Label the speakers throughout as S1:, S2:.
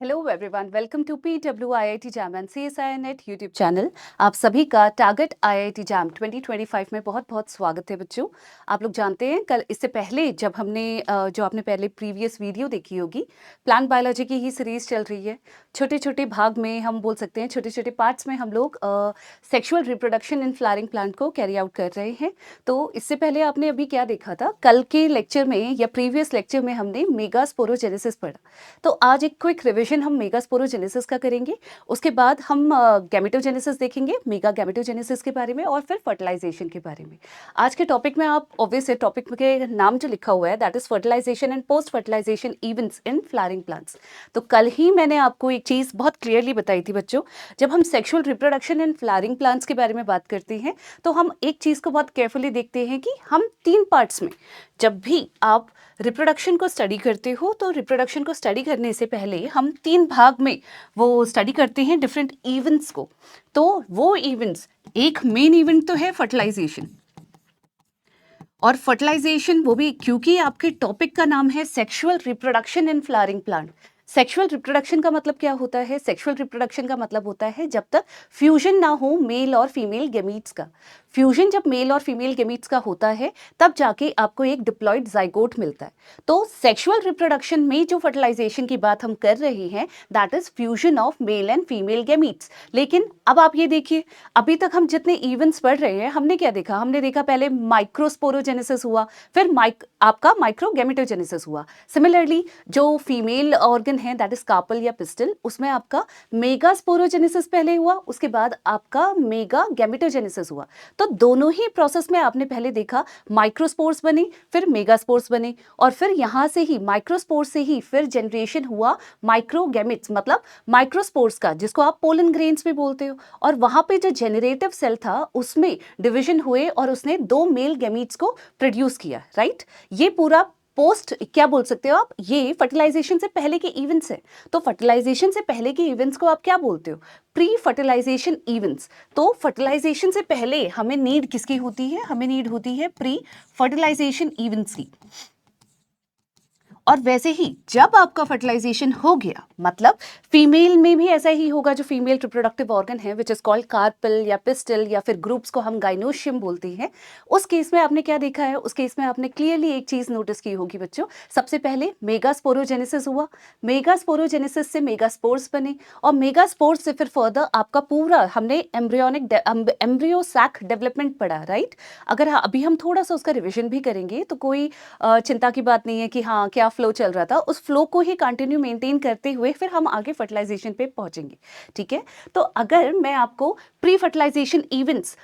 S1: Hello everyone, welcome to PWIIT JAM and CSI net YouTube channel. आप सभी का target IIT jam 2025 में बहुत बहुत स्वागत है बच्चों। आप लोग जानते हैं कल इससे पहले जब हमने जो आपने पहले प्रीवियस वीडियो देखी होगी, प्लांट बायोलॉजी की ही सीरीज चल रही है। छोटे छोटे भाग में हम बोल सकते हैं, छोटे छोटे पार्ट्स में हम लोग sexual reproduction in flowering plant को कैरी आउट कर रहे हैं। तो इससे पहले आपने अभी क्या देखा था, कल के लेक्चर में या प्रीवियस लेक्चर में हमने मेगास्पोरोजेनेसिस पढ़ा। तो आज एक क्विक रिविजन हम मेगास्पोरोजेनेसिस का करेंगे। उसके बाद हम गैमेटोजेनेसिस देखेंगे, मेगा गैमेटोजेनेसिस के बारे में, और फिर फर्टिलाइजेशन के बारे में। आज के टॉपिक में आप ऑब्वियस है, टॉपिक के नाम जो लिखा हुआ है that is fertilisation and post fertilisation events in flowering plants. तो कल ही मैंने आपको एक चीज़ बहुत क्लियरली बताई थी बच्चों, जब हम sexual reproduction in flowering plants के बारे में बात करते हैं तो हम एक चीज़ को बहुत केयरफुली देखते हैं कि हम 3 पार्ट्स में, जब भी आप रिप्रोडक्शन को स्टडी करते हो तो रिप्रोडक्शन को स्टडी करने से पहले हम 3 भाग में वो स्टडी करते हैं डिफरेंट इवेंट्स को। तो वो इवेंट्स, एक मेन इवेंट तो है फर्टिलाइजेशन, और फर्टिलाइजेशन वो भी क्योंकि आपके टॉपिक का नाम है sexual reproduction in flowering plant. Sexual reproduction का मतलब क्या होता है? सेक्सुअल रिप्रोडक्शन का मतलब होता है जब तक फ्यूजन ना हो मेल और फीमेल गैमीट्स का। फ्यूजन जब मेल और फीमेल गैमीट्स का होता है तब जाके आपको एक डिप्लॉयड जाइगोट मिलता है। तो सेक्सुअल रिप्रोडक्शन में जो फर्टिलाइजेशन की बात हम कर रहे हैं that is fusion of male and female gametes. लेकिन अब आप ये देखिए, अभी तक हम जितने इवेंट्स पढ़ रहे हैं हमने क्या देखा? हमने देखा पहले माइक्रोस्पोरोजेनेसिस हुआ, फिर आपका माइक्रोगैमेटोजेनेसिस हुआ। सिमिलरली जो फीमेल ऑर्गन है दैट इज कार्पल या पिस्टल, उसमें आपका मेगास्पोरोजेनेसिस पहले हुआ, उसके बाद आपका मेगा गैमेटोजेनेसिस हुआ। तो दोनों ही प्रोसेस में आपने पहले देखा माइक्रोस्पोर्स बने, फिर मेगास्पोर्स बने, और फिर यहां से ही माइक्रोस्पोर्स से ही फिर जनरेशन हुआ माइक्रोगैमेट्स, मतलब माइक्रोस्पोर्स का, जिसको आप पोलन ग्रेन्स भी बोलते हो। और वहां पे जो जेनरेटिव सेल था उसमें डिवीजन हुए और उसने 2 मेल गैमीट्स को प्रोड्यूस किया, राइट। ये पूरा पोस्ट क्या बोल सकते हो आप, ये फर्टिलाइजेशन से पहले के इवेंट्स है। तो फर्टिलाइजेशन से पहले के इवेंट्स को आप क्या बोलते हो? Pre fertilisation events. तो फर्टिलाइजेशन से पहले हमें नीड किसकी होती है? हमें नीड होती है प्री फर्टिलाइजेशन इवेंट्स की। और वैसे ही जब आपका फर्टिलाइजेशन हो गया, मतलब फीमेल में भी ऐसा ही होगा, जो फीमेल रिप्रोडक्टिव ऑर्गन है विच इज कॉल्ड कार्पल या पिस्टल, या फिर ग्रुप्स को हम गाइनोशियम बोलते हैं। उस केस में आपने क्या देखा है? उस केस में आपने क्लियरली एक चीज नोटिस की होगी बच्चों, सबसे पहले मेगास्पोरोजेनेसिस हुआ, मेगास्पोरोजेनेसिस से मेगास्पोर्स बने, और मेगास्पोर्स से फिर फर्दर आपका पूरा हमने एम्ब्रियो सैक डेवलपमेंट पढ़ा, राइट। अगर अभी हम थोड़ा सा उसका रिविजन भी करेंगे तो कोई चिंता की बात नहीं है कि हाँ क्या फ्लो चल रहा था, उस फ्लो को ही कंटिन्यू मेंटेन करते हुए फिर हम आगे फर्टिलाइजेशन पे पहुंचेंगे, ठीक है। तो अगर मैं आपको प्री फर्टिलाइजेशन इवेंट्स,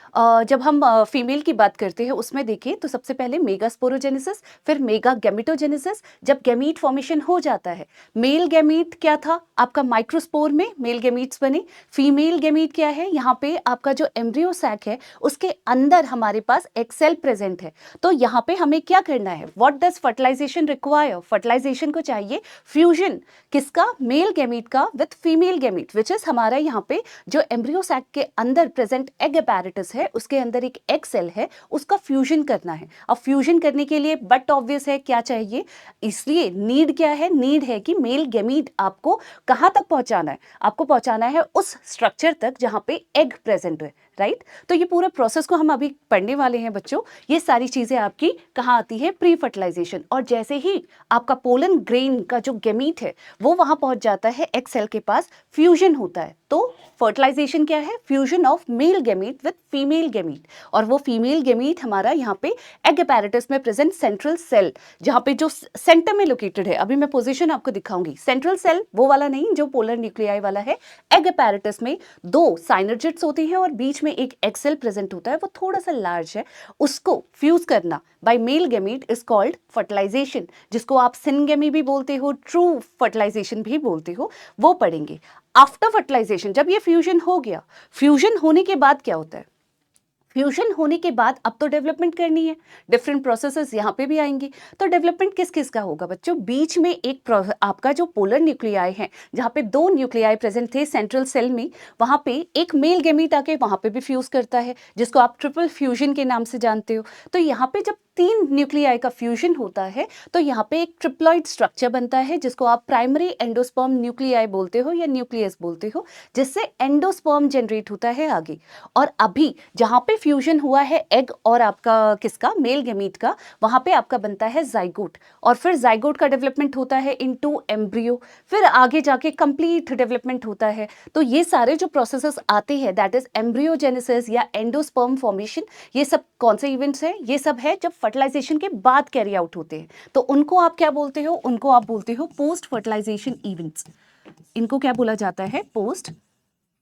S1: जब हम फीमेल की बात करते हैं उसमें देखें तो सबसे पहले मेगास्पोरोजेनेसिस, फिर मेगा गैमेटोजेनेसिस। जब गैमीट फॉर्मेशन हो जाता है, मेल गैमीट क्या था आपका? माइक्रोस्पोर में मेल गैमीट्स बने। फीमेल गैमीट क्या है? यहाँ पे आपका जो एम्ब्रियो सैक है उसके अंदर हमारे पास एक सेल प्रेजेंट है। तो यहाँ पे हमें क्या करना है? What does fertilisation require? Fertilisation को चाहिए फ्यूजन किसका? मेल गैमीट का with female gamete, which is हमारा यहाँ पे जो एम्ब्रियो सैक के अंदर प्रेजेंट एग अपैरेटस है उसके अंदर एक एग सेल है, उसका फ्यूजन करना है। अब फ्यूजन करने के लिए बट ऑब्वियस है क्या चाहिए, इसलिए नीड क्या है? नीड है कि मेल गैमीट आपको कहाँ तक पहुंचाना है? आपको पहुंचाना है उस स्ट्रक्चर तक जहाँ पे एग प्रेजेंट है, राइट। तो ये पूरे प्रोसेस को हम अभी पढ़ने वाले हैं बच्चों। ये सारी चीजें आपकी कहाँ आती है? Pre fertilisation. और जैसे ही आपका पोलन ग्रेन का जो गैमीट है वो वहां पहुंच जाता है एग सेल के पास, फ्यूजन होता है। तो फर्टिलाइजेशन क्या है? Fusion of male gamete with female gamete. और वो फीमेल गैमीट हमारा यहाँ पे एग अपैरेटस में प्रेजेंट सेंट्रल सेल, जहाँ पे जो सेंटर में लोकेटेड है, अभी मैं पोजीशन आपको दिखाऊंगी। सेंट्रल सेल वो वाला नहीं जो पोलर न्यूक्लियाई वाला है। एग अपैरेटस में 2 साइनर्जिड्स होती हैं और बीच में एक एग सेल प्रेजेंट होता है, वो थोड़ा सा लार्ज है। उसको फ्यूज करना by male gamete is called fertilisation, जिसको आप सिनगेमी भी बोलते हो, ट्रू फर्टिलाइजेशन भी बोलते हो, वो पढ़ेंगे। आफ्टर फर्टिलाइजेशन जब ये फ्यूजन हो गया, फ्यूजन होने के बाद क्या होता है? फ्यूजन होने के बाद अब तो डेवलपमेंट करनी है, डिफरेंट प्रोसेसेस यहाँ पे भी आएंगी। तो डेवलपमेंट किस किस का होगा बच्चों? बीच में एक आपका जो पोलर न्यूक्लियाई है, जहाँ पे 2 न्यूक्लियाई प्रेजेंट थे सेंट्रल सेल में, वहाँ पे एक मेल गैमीट आके वहाँ पे भी फ्यूज करता है, जिसको आप ट्रिपल फ्यूजन के नाम से जानते हो। तो यहाँ पे जब तीन न्यूक्लियाई का फ्यूजन होता है तो यहाँ पे एक ट्रिप्लॉइड स्ट्रक्चर बनता है जिसको आप प्राइमरी एंडोस्पर्म न्यूक्लियाई बोलते हो या न्यूक्लियस बोलते हो, जिससे एंडोस्पर्म जनरेट होता है आगे। और अभी जहाँ पे फ्यूजन हुआ है एग और आपका किसका, मेल गैमीट का, वहाँ पे आपका बनता है जाइगोट, और फिर जाइगोट का डेवलपमेंट होता है इनटू एम्ब्रियो, फिर आगे जाके कंप्लीट डेवलपमेंट होता है। तो ये सारे जो प्रोसेसेस आते हैं दैट इज एम्ब्रियोजेनेसिस या एंडोस्पर्म फॉर्मेशन, ये सब कौन से इवेंट्स हैं? ये सब है जब फर्टिलाइजेशन के बाद कैरी आउट होते हैं। तो उनको आप क्या बोलते हो? उनको आप बोलते हो पोस्ट फर्टिलाइजेशन इवेंट्स। इनको क्या बोला जाता है? Post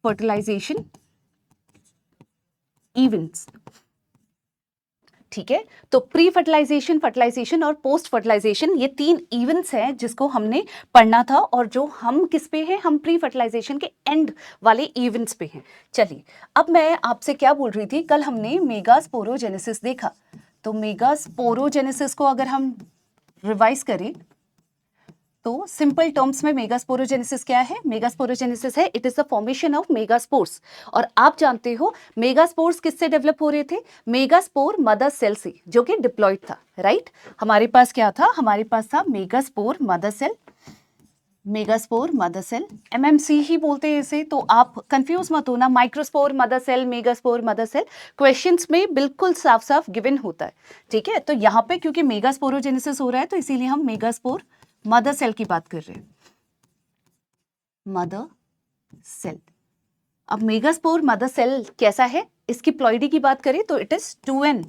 S1: fertilisation events. ठीक है, तो प्री फर्टिलाइजेशन, फर्टिलाइजेशन और पोस्ट फर्टिलाइजेशन, ये तीन इवेंट्स हैं जिसको हमने पढ़ना था, और जो हम किस पे हैं? हम प्री फर्टिलाइजेशन के एंड वाले इवेंट्स पे हैं। चलिए, अब मैं आपसे क्या बोल रही थी, कल हमने मेगास्पोरोजेनेसिस देखा, तो मेगास्पोरोजेनेसिस को अगर हम रिवाइज करें तो सिंपल टर्म्स में मेगास्पोरोजेनेसिस क्या है? मेगास्पोरोजेनेसिस है, it is the formation of megaspores. और आप जानते हो मेगास्पोर्स किससे डेवलप हो रहे थे? मेगास्पोर मदर सेल से, जो कि डिप्लॉइड था, राइट? हमारे पास क्या था? हमारे पास था megaspore mother cell, megaspore mother cell, MMC ही बोलते हैं इसे, तो आप कंफ्यूज मत होना, microspore mother cell, megaspore mother cell, questions में बिल्कुल साफ साफ गिवन होता है। ठीक है, तो यहाँ पे क्योंकि मेगास्पोरोजेनेसिस हो रहा है तो इसीलिए हम मेगास्पोर मदर सेल की बात कर रहे हैं, मदर सेल। अब मेगास्पोर मदर सेल कैसा है? इसकी प्लॉइडी की बात करें तो इट इज 2n,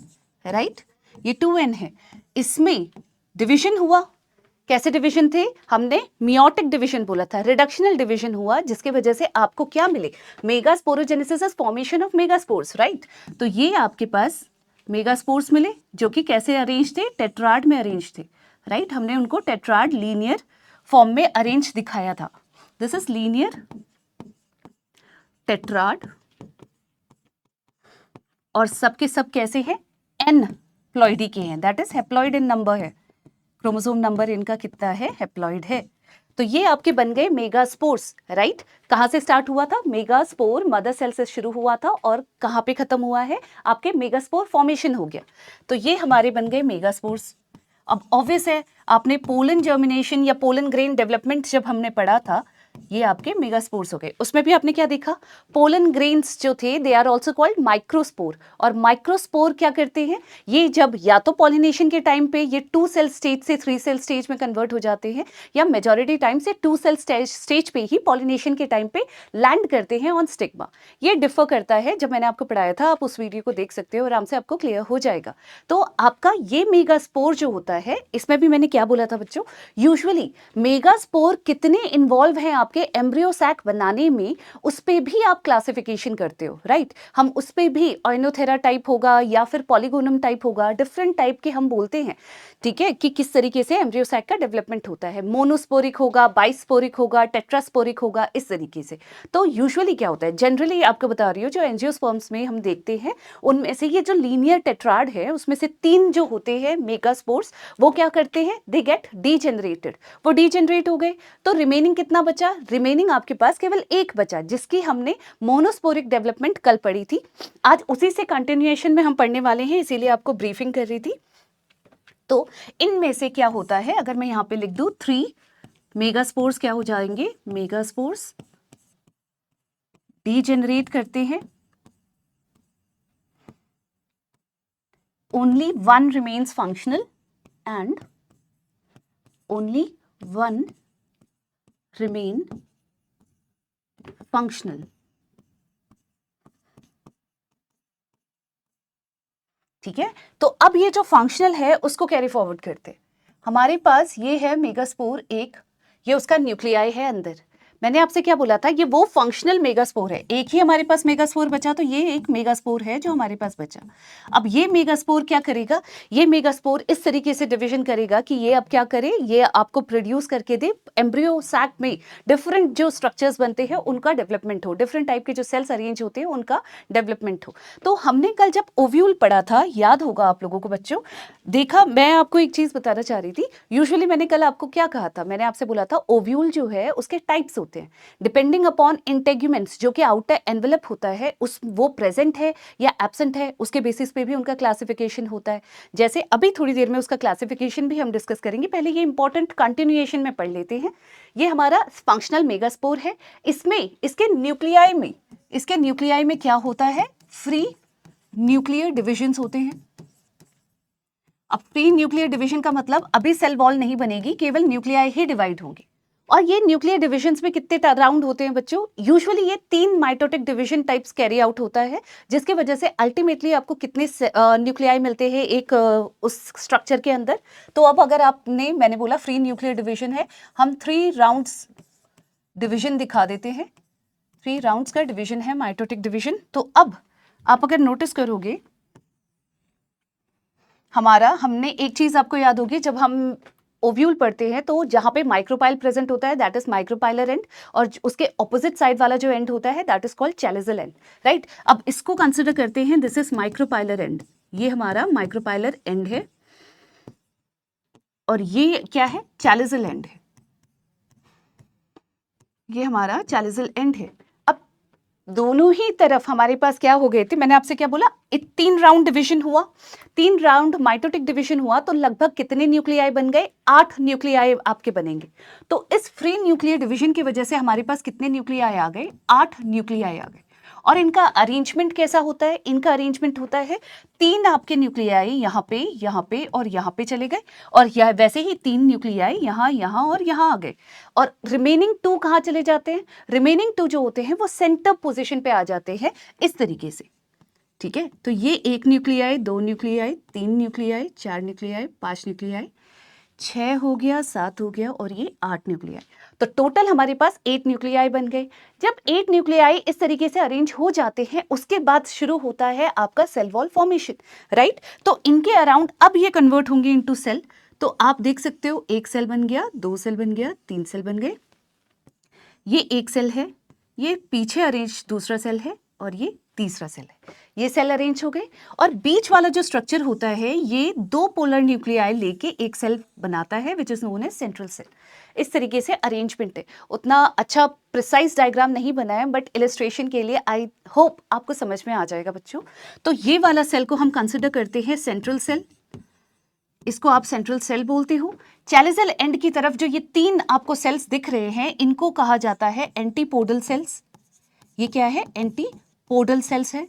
S1: राइट? ये 2n है। इसमें डिवीजन हुआ, कैसे डिवीजन थे? हमने मियोटिक डिवीजन बोला था, रिडक्शनल डिवीजन हुआ, जिसकी वजह से आपको क्या मिले? Megasporogenesis is formation of megaspores, right? तो ये आपके पास मेगास्पोर्स मिले जो कि कैसे अरेंज थे? टेट्राड में अरेंज थे, राइट? हमने उनको टेट्राड लीनियर फॉर्म में अरेंज दिखाया था। दिस इज लीनियर टेट्राड, और सबके सब कैसे हैं? n प्लॉइडी के हैं, that is haploid in number है, क्रोमोसोम नंबर इनका कितना है? हैप्लॉइड है। तो ये आपके बन गए मेगास्पोर्स, राइट? कहाँ से स्टार्ट हुआ था? मेगास्पोर मदर सेल से शुरू हुआ था, और कहाँ पे खत्म हुआ है? आपके मेगास्पोर फॉर्मेशन हो गया। तो ये हमारे बन गए मेगास्पोर्स। अब ऑब्वियस है, आपने पोलन जर्मिनेशन या पोलन ग्रेन डेवलपमेंट जब हमने पढ़ा था, ये आपके मेगास्पोर्स हो गए। उसमें भी आपने क्या देखा? पोलन ग्रेन्स जो थे they are also called microspore. और माइक्रोस्पोर क्या करते हैं? ये जब या तो पॉलिनेशन के टाइम पे ये 2 सेल स्टेज से 3 सेल स्टेज में कन्वर्ट हो जाते हैं, या मेजॉरिटी टाइम से 2 सेल स्टेज पे ही पॉलिनेशन के टाइम पे लैंड करते हैं ऑन स्टिग्मा। ये डिफर करता है, जब मैंने आपको पढ़ाया था आप उस वीडियो को देख सकते हो, आराम से आपको क्लियर हो जाएगा। तो आपका ये मेगास्पोर जो होता है, इसमें भी मैंने क्या बोला था बच्चों? यूजुअली मेगास्पोर कितने इन्वॉल्व हैं आपके एम्ब्रियो सैक बनाने में, उस पे भी आप क्लासिफिकेशन करते हो, राइट? हम उस पे भी ऑइनोथेरा टाइप होगा या फिर पॉलीगोनम टाइप होगा, डिफरेंट टाइप के हम बोलते हैं, ठीक है, कि किस तरीके से एम्ब्रियो सैक का डेवलपमेंट होता है। मोनोस्पोरिक होगा, बाइस्पोरिक होगा, टेट्रास्पोरिक होगा, इस तरीके से। तो यूजुअली क्या होता है, जनरली आपको बता रही हूँ, जो एंजियोस्पर्म्स में हम देखते हैं उनमें से ये जो लीनियर टेट्राड है उसमें से 3 जो होते हैं मेगास्पोर्स, वो क्या करते हैं? दे गेट डीजेनरेटेड, वो डीजेनरेट हो गए, तो रिमेनिंग कितना बचा? रिमेनिंग आपके पास केवल एक बचा, जिसकी हमने मोनोस्पोरिक डेवलपमेंट कल पढ़ी थी। आज उसी से कंटिन्यूएशन में हम पढ़ने वाले हैं, इसीलिए आपको ब्रीफिंग कर रही थी। तो इनमें से क्या होता है, अगर मैं यहां पे लिख दूं 3 मेगास्पोर्स क्या हो जाएंगे? मेगास्पोर्स डीजेनरेट करते हैं, only one remains functional and only one remain functional। ठीक है, तो अब ये जो फंक्शनल है उसको कैरी फॉरवर्ड करते हैं। हमारे पास ये है मेगास्पोर एक, ये उसका न्यूक्लियाई है अंदर। मैंने आपसे क्या बोला था? ये वो फंक्शनल मेगास्पोर है, एक ही हमारे पास मेगास्पोर बचा, तो ये एक मेगास्पोर है जो हमारे पास बचा। अब ये मेगास्पोर क्या करेगा? ये मेगास्पोर इस तरीके से डिवीजन करेगा कि ये अब क्या करे, ये आपको प्रोड्यूस करके दे एम्ब्रियो सैक में डिफरेंट जो स्ट्रक्चर्स बनते हैं उनका डेवलपमेंट हो, डिफरेंट टाइप के जो सेल्स अरेंज होते हैं उनका डेवलपमेंट हो। तो हमने कल जब ओव्यूल पढ़ा था, याद होगा आप लोगों को बच्चों, देखा, मैं आपको एक चीज बताना चाह रही थी। यूजुअली मैंने कल आपको क्या कहा था? मैंने आपसे बोला था ओव्यूल जो है उसके टाइप्स होते हैं, होते हैं। डिपेंडिंग अपॉन इंटेग्यूमेंट्स जो कि आउटर एनवेलप होता है उस वो प्रेजेंट है या एब्सेंट है, उसके बेसिस पे भी उनका क्लासिफिकेशन होता है। जैसे अभी थोड़ी देर में उसका क्लासिफिकेशन भी हम डिस्कस करेंगे, पहले ये इंपॉर्टेंट कंटिन्यूएशन में पढ़ लेते हैं। ये हमारा फंक्शनल मेगास्पोर है। इसमें इसके न्यूक्लियाई में क्या होता है, फ्री न्यूक्लियर डिविजन्स होते हैं। अब प्री न्यूक्लियर डिवीजन का मतलब अभी सेल वॉल नहीं बनेगी, केवल न्यूक्लियाई ही डिवाइड होंगे। और ये न्यूक्लियर डिविजन्स में कितने राउंड होते हैं बच्चों, यूजुअली ये 3 mitotic division types carry out होता है, जिसकी वजह से अल्टीमेटली आपको कितने न्यूक्लियाई मिलते हैं एक उस स्ट्रक्चर के अंदर। तो अब अगर मैंने बोला फ्री न्यूक्लियर डिवीजन है, हम 3 राउंड्स डिवीजन दिखा देते हैं। 3 राउंड्स का डिवीजन है माइटोटिक डिवीजन। तो अब आप अगर नोटिस करोगे हमने एक चीज आपको याद होगी, जब हम ओव्यूल पढ़ते हैं तो जहां पे माइक्रोपाइल प्रेजेंट होता है दैट इज माइक्रोपाइलर एंड, और उसके ऑपोजिट साइड वाला जो एंड होता है that is called chalazal end, right. अब इसको कंसिडर करते हैं, दिस इज माइक्रोपाइलर एंड, ये हमारा माइक्रोपाइलर एंड है और ये क्या है, चैलिजल एंड है, ये हमारा चैलिजल एंड है। अब दोनों ही तरफ हमारे पास क्या हो गए थे, मैंने आपसे क्या बोला, 3 राउंड डिवीजन हुआ, 3 राउंड माइटोटिक डिवीजन हुआ, तो लगभग कितने न्यूक्लियाई बन गए, 8 न्यूक्लियाई आपके बनेंगे। तो इस फ्री न्यूक्लियर डिवीजन की वजह से हमारे पास कितने न्यूक्लियाई आ गए, 8 न्यूक्लियाई आ गए। और इनका अरेंजमेंट कैसा होता है, इनका अरेंजमेंट होता है 3 आपके न्यूक्लियाई यहाँ पे और यहाँ पे चले गए, और वैसे ही 3 न्यूक्लियाई यहाँ और यहाँ आ गए, और रिमेनिंग 2 कहाँ चले जाते हैं, रिमेनिंग 2 जो होते हैं वो सेंटर पोजिशन पे आ जाते हैं इस तरीके से, ठीक है। तो ये 1 nuclei, 2 nuclei, 3 nuclei, 4 nuclei, 5 nuclei, 6 हो गया, 7 हो गया, और ये 8 न्यूक्लियाई। तो टोटल हमारे पास 8 न्यूक्लियाई बन गए। जब 8 न्यूक्लियाई इस तरीके से अरेंज हो जाते हैं, उसके बाद शुरू होता है आपका सेल वॉल फॉर्मेशन, राइट। तो इनके अराउंड अब ये कन्वर्ट होंगे इनटू सेल। तो आप देख सकते हो 1 सेल बन गया, 2 सेल बन गया, 3 सेल बन गए, ये 1 सेल है, ये पीछे अरेंज दूसरा सेल है, और ये तीसरा सेल है, ये सेल अरेंज हो गए। और बीच वाला जो स्ट्रक्चर होता है ये 2 पोलर न्यूक्लियाई लेके एक सेल बनाता है which is known as central cell. इस तरीके से अरेंजमेंट है। उतना अच्छा प्रिसाइज डायग्राम नहीं बना है, बट इलस्ट्रेशन के लिए आई होप आपको समझ में आ जाएगा बच्चों। तो ये वाला सेल को हम कंसिडर करते हैं सेंट्रल सेल, इसको आप सेंट्रल सेल बोलते हो। चैलिजल एंड की तरफ जो ये 3 आपको सेल्स दिख रहे हैं, इनको कहा जाता है एंटीपोडल सेल्स। ये क्या है, एंटीपोडल सेल्स है,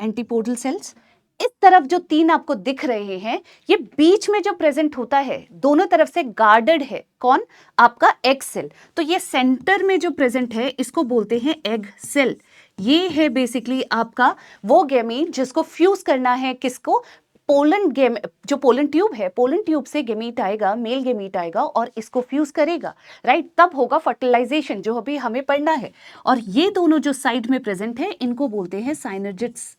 S1: एंटीपोडल सेल्स। इस तरफ जो 3 आपको दिख रहे हैं, ये बीच में जो प्रेजेंट होता है दोनों तरफ से गार्डेड है, कौन, आपका एग सेल। तो ये सेंटर में जो प्रेजेंट है इसको बोलते हैं एग सेल। ये है बेसिकली आपका वो गैमीट जिसको फ्यूज करना है, किसको, जो पोलन ट्यूब है, पोलन ट्यूब से गैमीट आएगा, मेल गैमीट आएगा और इसको फ्यूज करेगा, राइट। तब होगा फर्टिलाइजेशन जो अभी हमें पढ़ना है। और ये दोनों जो साइड में प्रेजेंट है इनको बोलते हैं साइनर्जिट्स,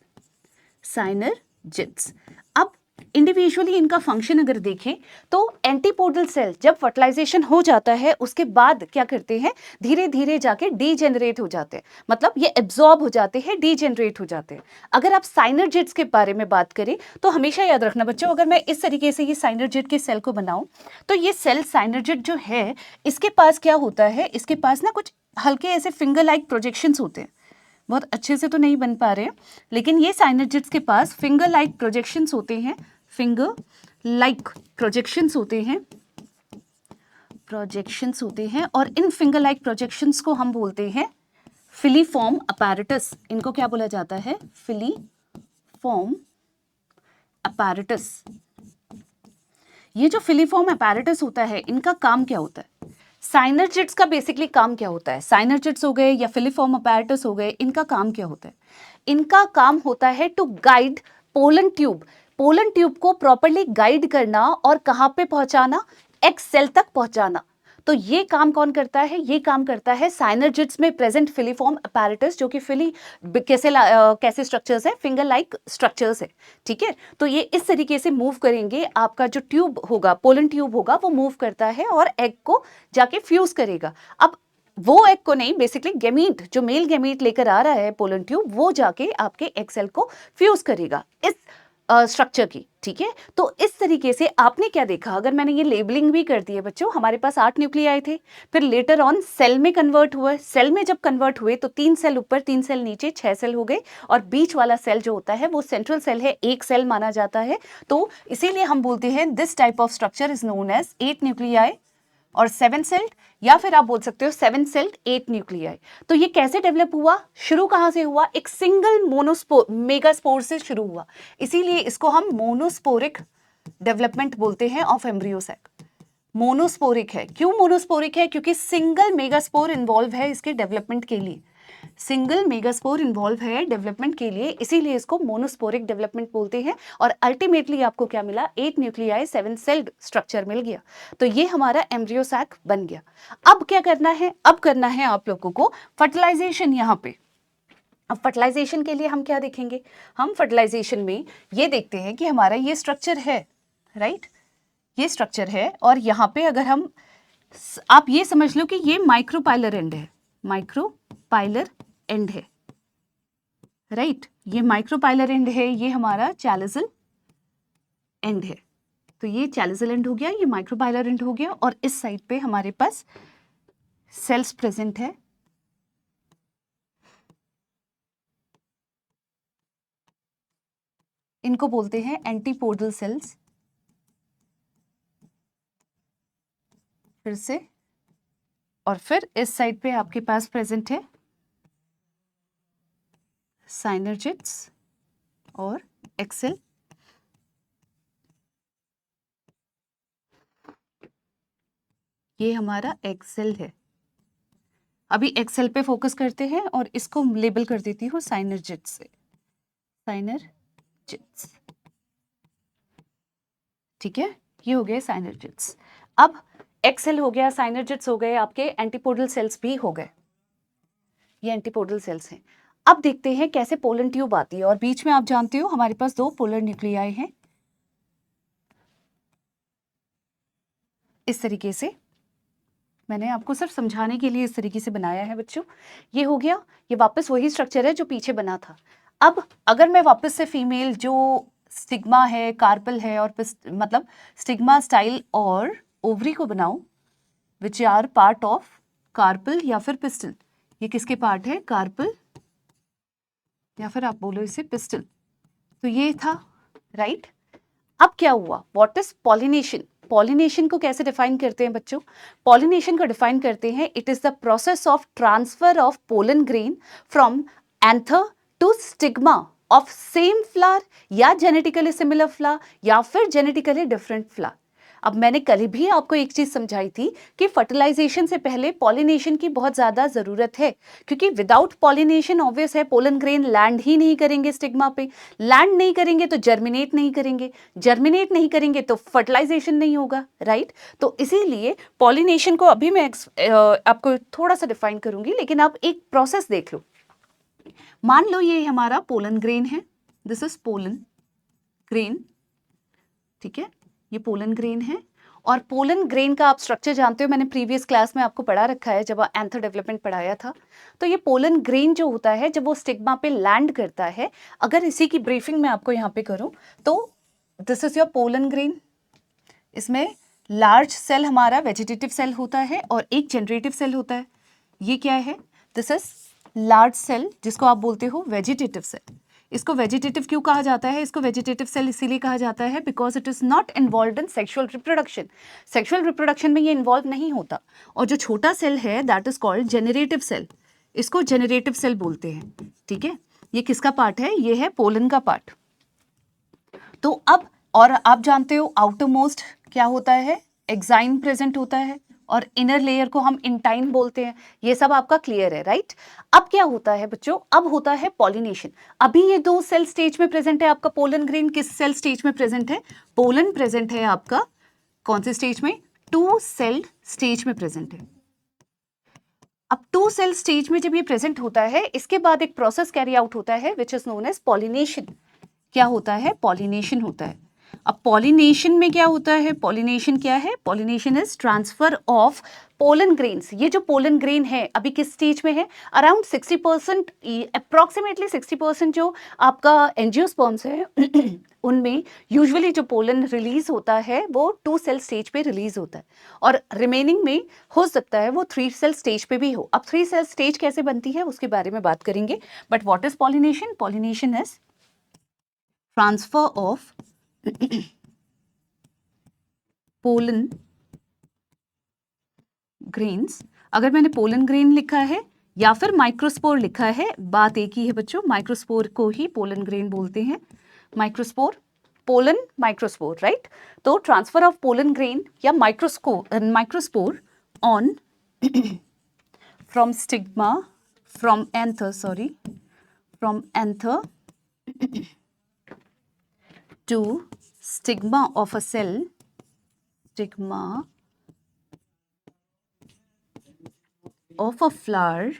S1: साइनर्जिट्स। अब इंडिविजुअली इनका फंक्शन अगर देखें तो एंटीपोडल सेल जब फर्टिलाइजेशन हो जाता है उसके बाद क्या करते हैं, धीरे धीरे जाके डीजेनरेट हो जाते हैं, मतलब ये एब्जॉर्ब हो जाते हैं, डीजेनरेट हो जाते हैं। अगर आप साइनर्जिट्स के बारे में बात करें तो हमेशा याद रखना बच्चों, अगर मैं इस तरीके से ये साइनर्जिट के सेल को बनाऊं तो ये सेल साइनर्जिट जो है इसके पास क्या होता है, इसके पास ना कुछ हल्के ऐसे फिंगर लाइक प्रोजेक्शंस होते हैं। बहुत अच्छे से तो नहीं बन पा रहे हैं, लेकिन ये साइनर्जिट्स के पास फिंगर लाइक प्रोजेक्शंस होते हैं, फिंगर लाइक प्रोजेक्शंस होते हैं, और इन फिंगर लाइक प्रोजेक्शंस को हम बोलते हैं फिलीफॉर्म अपैरेटस। इनको क्या बोला जाता है, फिलीफॉर्म अपैरेटस। ये जो फिलीफॉर्म अपैरेटस होता है इनका काम क्या होता है, साइनर्जिट्स का बेसिकली काम क्या होता है, साइनर्जिट्स हो गए या फिलीफॉर्म अपैरेटस हो गए, इनका काम क्या होता है, इनका काम होता है टू गाइड पोलन ट्यूब को प्रॉपर्ली गाइड करना और कहां पे पहुंचाना, एक्स सेल तक पहुंचाना। तो ये काम कौन करता है, ये काम करता है साइनर्जिट्स में प्रेजेंट फिलीफॉर्म अपैरेटस, जो कि कैसे स्ट्रक्चर्स है, फिंगर लाइक स्ट्रक्चर्स है, ठीक है। तो ये इस तरीके से मूव करेंगे, आपका जो ट्यूब होगा, पोलन ट्यूब होगा, वो मूव करता है और एग को जाके फ्यूज करेगा। अब वो एग को नहीं, बेसिकली गैमीट, जो मेल गैमीट लेकर आ रहा है पोलन ट्यूब, वो जाके आपके एग सेल को फ्यूज करेगा। इस स्ट्रक्चर की, ठीक है। तो इस तरीके से आपने क्या देखा, अगर मैंने ये लेबलिंग भी कर दी है बच्चों, हमारे पास 8 न्यूक्लियाई थे, फिर लेटर ऑन सेल में कन्वर्ट हुए, सेल में जब कन्वर्ट हुए तो 3 सेल ऊपर 3 सेल नीचे 6 सेल हो गए, और बीच वाला सेल जो होता है वो सेंट्रल सेल है, एक सेल माना जाता है। तो इसीलिए हम बोलते हैं this type of structure is known as 8 nuclei और 7 सेल्ड, या फिर आप बोल सकते हो 7 सेल्ड 8 न्यूक्लियाई। तो ये कैसे डेवलप हुआ, शुरू कहां से हुआ, एक सिंगल मोनोस्पोर मेगास्पोर से शुरू हुआ, इसीलिए इसको हम मोनोस्पोरिक डेवलपमेंट बोलते हैं ऑफ एम्ब्रियोसैक। मोनोस्पोरिक है, क्यों मोनोस्पोरिक है, क्योंकि सिंगल मेगास्पोर इन्वॉल्व है इसके डेवलपमेंट के लिए, सिंगल मेगास्पोर इन्वॉल्व है डेवलपमेंट के लिए, इसीलिए इसको मोनोस्पोरिक डेवलपमेंट बोलते हैं। और अल्टीमेटली आपको क्या मिला, 8 न्यूक्लियाई 7 सेल्ड स्ट्रक्चर मिल गया। तो ये हमारा एम्ब्रियोसैक बन गया। अब क्या करना है, अब करना है आप लोगों को फर्टिलाइजेशन यहाँ पे। अब फर्टिलाइजेशन के लिए हम क्या देखेंगे, हम फर्टिलाइजेशन में ये देखते हैं कि हमारा ये स्ट्रक्चर है, राइट, ये स्ट्रक्चर है, और यहाँ पे अगर हम, आप ये समझ लो कि ये माइक्रोपाइलर एंड है, माइक्रोपाइलर एंड है, राइट, ये माइक्रोपाइलर एंड है, ये हमारा चैलिसल एंड है। तो ये चैलिसल एंड हो गया, ये माइक्रोपाइलर एंड हो गया, और इस साइड पे हमारे पास सेल्स प्रेजेंट है, इनको बोलते हैं एंटीपोडल सेल्स। फिर से, और फिर इस साइड पे आपके पास प्रेजेंट है साइनर्जिड्स और एक्सेल। ये हमारा एक्सेल है। अभी एक्सेल पे फोकस करते हैं और इसको लेबल कर देती हूँ साइनर्जिड्स से, साइनर्जिड्स, ठीक है, ये हो गए साइनर्जिड्स। अब एक्सेल हो गया, साइनर्जिड्स हो गए, आपके एंटीपोडल सेल्स भी हो गए, ये एंटीपोडल सेल्स हैं। अब देखते हैं कैसे पोलन ट्यूब आती है, और बीच में आप जानते हो हमारे पास 2 पोलर न्यूक्लियाई हैं, इस तरीके से। मैंने आपको सिर्फ समझाने के लिए इस तरीके से बनाया है बच्चों। ये हो गया, ये वापस वही स्ट्रक्चर है जो पीछे बना था। अब अगर मैं वापस से फीमेल जो स्टिग्मा है, कार्पल है, और मतलब स्टिग्मा स्टाइल और ओवरी को बनाऊं, which are part of carpel या फिर पिस्टल, ये किसके पार्ट है, कार्पल, या फिर आप बोलो इसे पिस्टल। तो ये था, राइट। अब क्या हुआ, व्हाट इज पॉलिनेशन, पॉलिनेशन को कैसे डिफाइन करते हैं बच्चों, पॉलिनेशन को डिफाइन करते हैं, it is the process of transfer of pollen grain from anther to stigma of same flower, या जेनेटिकली सिमिलर फ्लावर, या फिर जेनेटिकली डिफरेंट फ्लावर। अब मैंने कल भी आपको एक चीज समझाई थी कि फर्टिलाइजेशन से पहले पॉलिनेशन की बहुत ज्यादा जरूरत है, क्योंकि विदाउट पॉलिनेशन ऑब्वियस है पोलन ग्रेन लैंड ही नहीं करेंगे स्टिग्मा पे, लैंड नहीं करेंगे तो जर्मिनेट नहीं करेंगे, जर्मिनेट नहीं करेंगे तो फर्टिलाइजेशन नहीं होगा, राइट। तो इसीलिए पॉलिनेशन को अभी मैं आपको थोड़ा सा डिफाइन करूंगी, लेकिन आप एक प्रोसेस देख लो। मान लो ये हमारा पोलन ग्रेन है, दिस इज पोलन ग्रेन, ठीक है, ये पोलन ग्रेन है। और पोलन ग्रेन का आप स्ट्रक्चर जानते हो, मैंने प्रीवियस क्लास में आपको पढ़ा रखा है जब एंथर डेवलपमेंट पढ़ाया था। तो ये पोलन ग्रेन जो होता है जब वो स्टिग्मा पे लैंड करता है, अगर इसी की ब्रीफिंग मैं आपको यहाँ पे करूँ तो this is your pollen grain, इसमें लार्ज सेल हमारा वेजिटेटिव सेल होता है और एक जनरेटिव सेल होता है। ये क्या है, दिस इज लार्ज सेल जिसको आप बोलते हो वेजिटेटिव सेल। इसको वेजिटेटिव क्यों कहा जाता है, इसको वेजिटेटिव सेल इसीलिए कहा जाता है because it is not involve in sexual reproduction, sexual reproduction में ये इन्वॉल्व नहीं होता। और जो छोटा सेल है that is called generative cell, इसको जेनरेटिव सेल बोलते हैं, ठीक है। ये किसका पार्ट है, ये है पोलन का पार्ट। तो अब, और आप जानते हो आउटर मोस्ट क्या होता है, एक्साइन प्रेजेंट होता है, और इनर लेयर को हम इंटाइन बोलते हैं। ये सब आपका क्लियर है, राइट। अब क्या होता है बच्चों, अब होता है पॉलिनेशन। अभी ये 2 सेल स्टेज में प्रेजेंट है आपका पोलन ग्रेन, किस सेल स्टेज में प्रेजेंट है, पोलन प्रेजेंट है आपका कौन से स्टेज में, 2 सेल स्टेज में प्रेजेंट है। अब 2 सेल स्टेज में जब ये प्रेजेंट होता है, इसके बाद एक प्रोसेस कैरी आउट होता है which is known as pollination. क्या होता है, पॉलिनेशन होता है। अब पॉलिनेशन में क्या होता है, पॉलिनेशन क्या है, pollination is transfer of pollen grains. ये जो पोलन ग्रेन है अभी किस स्टेज में है, अराउंड 60%, अप्रोक्सीमेटली 60% जो आपका एंजियोस्पर्म्स है उनमें यूजुअली जो पोलन रिलीज होता है वो 2 सेल स्टेज पे रिलीज होता है और रिमेनिंग में हो सकता है वो 3 सेल स्टेज पे भी हो। अब 3 सेल स्टेज कैसे बनती है उसके बारे में बात करेंगे। But what is pollination? Pollination is transfer of pollen grains. अगर मैंने पोलन ग्रेन लिखा है या फिर माइक्रोस्पोर लिखा है, बात एक ही है बच्चों, माइक्रोस्पोर को ही पोलन ग्रेन बोलते हैं। Microspore, pollen, microspore, right. तो ट्रांसफर ऑफ पोलन ग्रेन या microspore on from stigma, from anther to stigma of a cell, stigma of a flower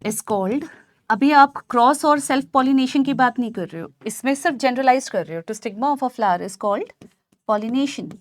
S1: is called, अभी आप क्रॉस और सेल्फ पॉलिनेशन की बात नहीं कर रहे हो, इसमें सिर्फ जनरलाइज कर रहे हो। तो stigma of a flower is called pollination.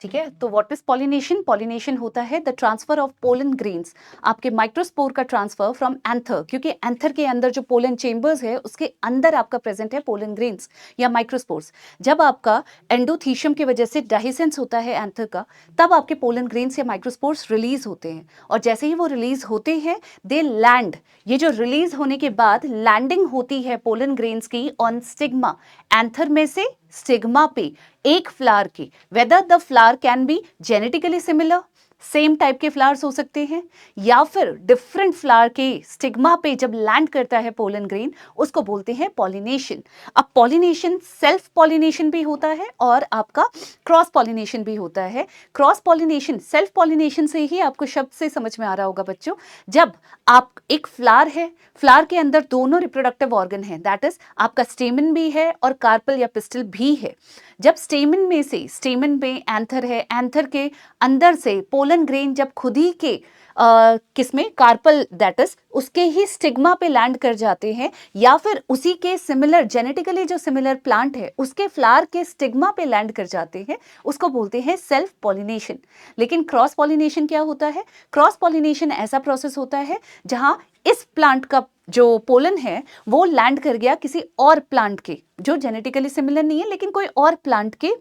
S1: ठीक है, तो व्हाट इज पॉलिनेशन? पॉलिनेशन होता है the transfer of pollen grains, आपके माइक्रोस्पोर का ट्रांसफर फ्रॉम एंथर, क्योंकि एंथर के अंदर जो पोलन चेंबर्स है उसके अंदर आपका प्रेजेंट है पोलन ग्रेन्स या माइक्रोस्पोर्स। जब आपका एंडोथीशियम की वजह से डाइसेंस होता है एंथर का, तब आपके पोलन ग्रेन्स या माइक्रोस्पोर्स रिलीज होते हैं और जैसे ही वो रिलीज होते हैं दे लैंड। ये जो रिलीज होने के बाद लैंडिंग होती है पोलन ग्रेन्स की ऑन स्टिग्मा, एंथर में से स्टिग्मा पे एक फ्लावर की। Whether the flower can be genetically similar, same type के फ्लावर्स हो सकते हैं, या फिर डिफरेंट फ्लावर के स्टिग्मा पे जब लैंड करता है पोलन ग्रेन, उसको बोलते हैं पॉलिनेशन। अब पॉलिनेशन सेल्फ पॉलिनेशन भी होता है और आपका क्रॉस पॉलिनेशन भी होता है। क्रॉस पॉलिनेशन, सेल्फ पॉलिनेशन से ही आपको शब्द से समझ में आ रहा होगा बच्चों, जब आप एक फ्लावर है, फ्लावर के अंदर दोनों रिप्रोडक्टिव ऑर्गन है, दैट इज आपका स्टेमन भी है और कार्पल या पिस्टल भी है। जब स्टेमन में से, स्टेमन में एंथर है, एंथर के अंदर से पोलन ग्रेन जब खुद ही के किसमें, कार्पल दैट इज उसके ही स्टिग्मा पे लैंड कर जाते हैं, या फिर उसी के सिमिलर जेनेटिकली जो सिमिलर प्लांट है उसके फ्लावर के स्टिग्मा पे लैंड कर जाते हैं, उसको बोलते हैं सेल्फ पॉलिनेशन। लेकिन क्रॉस पॉलिनेशन क्या होता है? क्रॉस पॉलिनेशन ऐसा प्रोसेस होता है जहां इस प्लांट का जो पोलन है वो लैंड कर गया किसी और प्लांट के जो जेनेटिकली सिमिलर नहीं है, लेकिन कोई और प्लांट के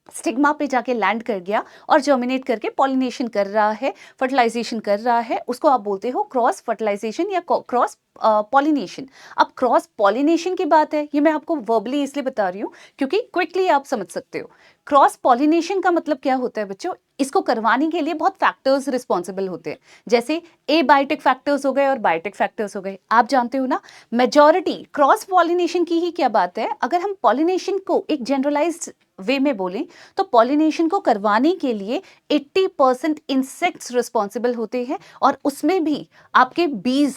S1: स्टिग्मा पे जाके लैंड कर गया और जर्मिनेट करके पॉलिनेशन कर रहा है, फर्टिलाइजेशन कर रहा है, उसको आप बोलते हो क्रॉस फर्टिलाइजेशन या क्रॉस पॉलिनेशन। अब क्रॉस पॉलिनेशन की बात है, ये मैं आपको वर्बली इसलिए बता रही हूँ क्योंकि क्विकली आप समझ सकते हो। क्रॉस पॉलिनेशन का मतलब क्या होता है बच्चों? इसको करवाने के लिए बहुत फैक्टर्स रिस्पॉन्सिबल होते हैं, जैसे एबायोटिक फैक्टर्स हो गए और बायोटिक फैक्टर्स हो गए। आप जानते हो ना, मेजॉरिटी क्रॉस पॉलिनेशन की ही क्या बात है। अगर हम पॉलिनेशन को एक जनरलाइज्ड वे में बोलें तो पॉलिनेशन को करवाने के लिए 80% इंसेक्ट्स रिस्पॉन्सिबल होते हैं, और उसमें भी आपके बीज,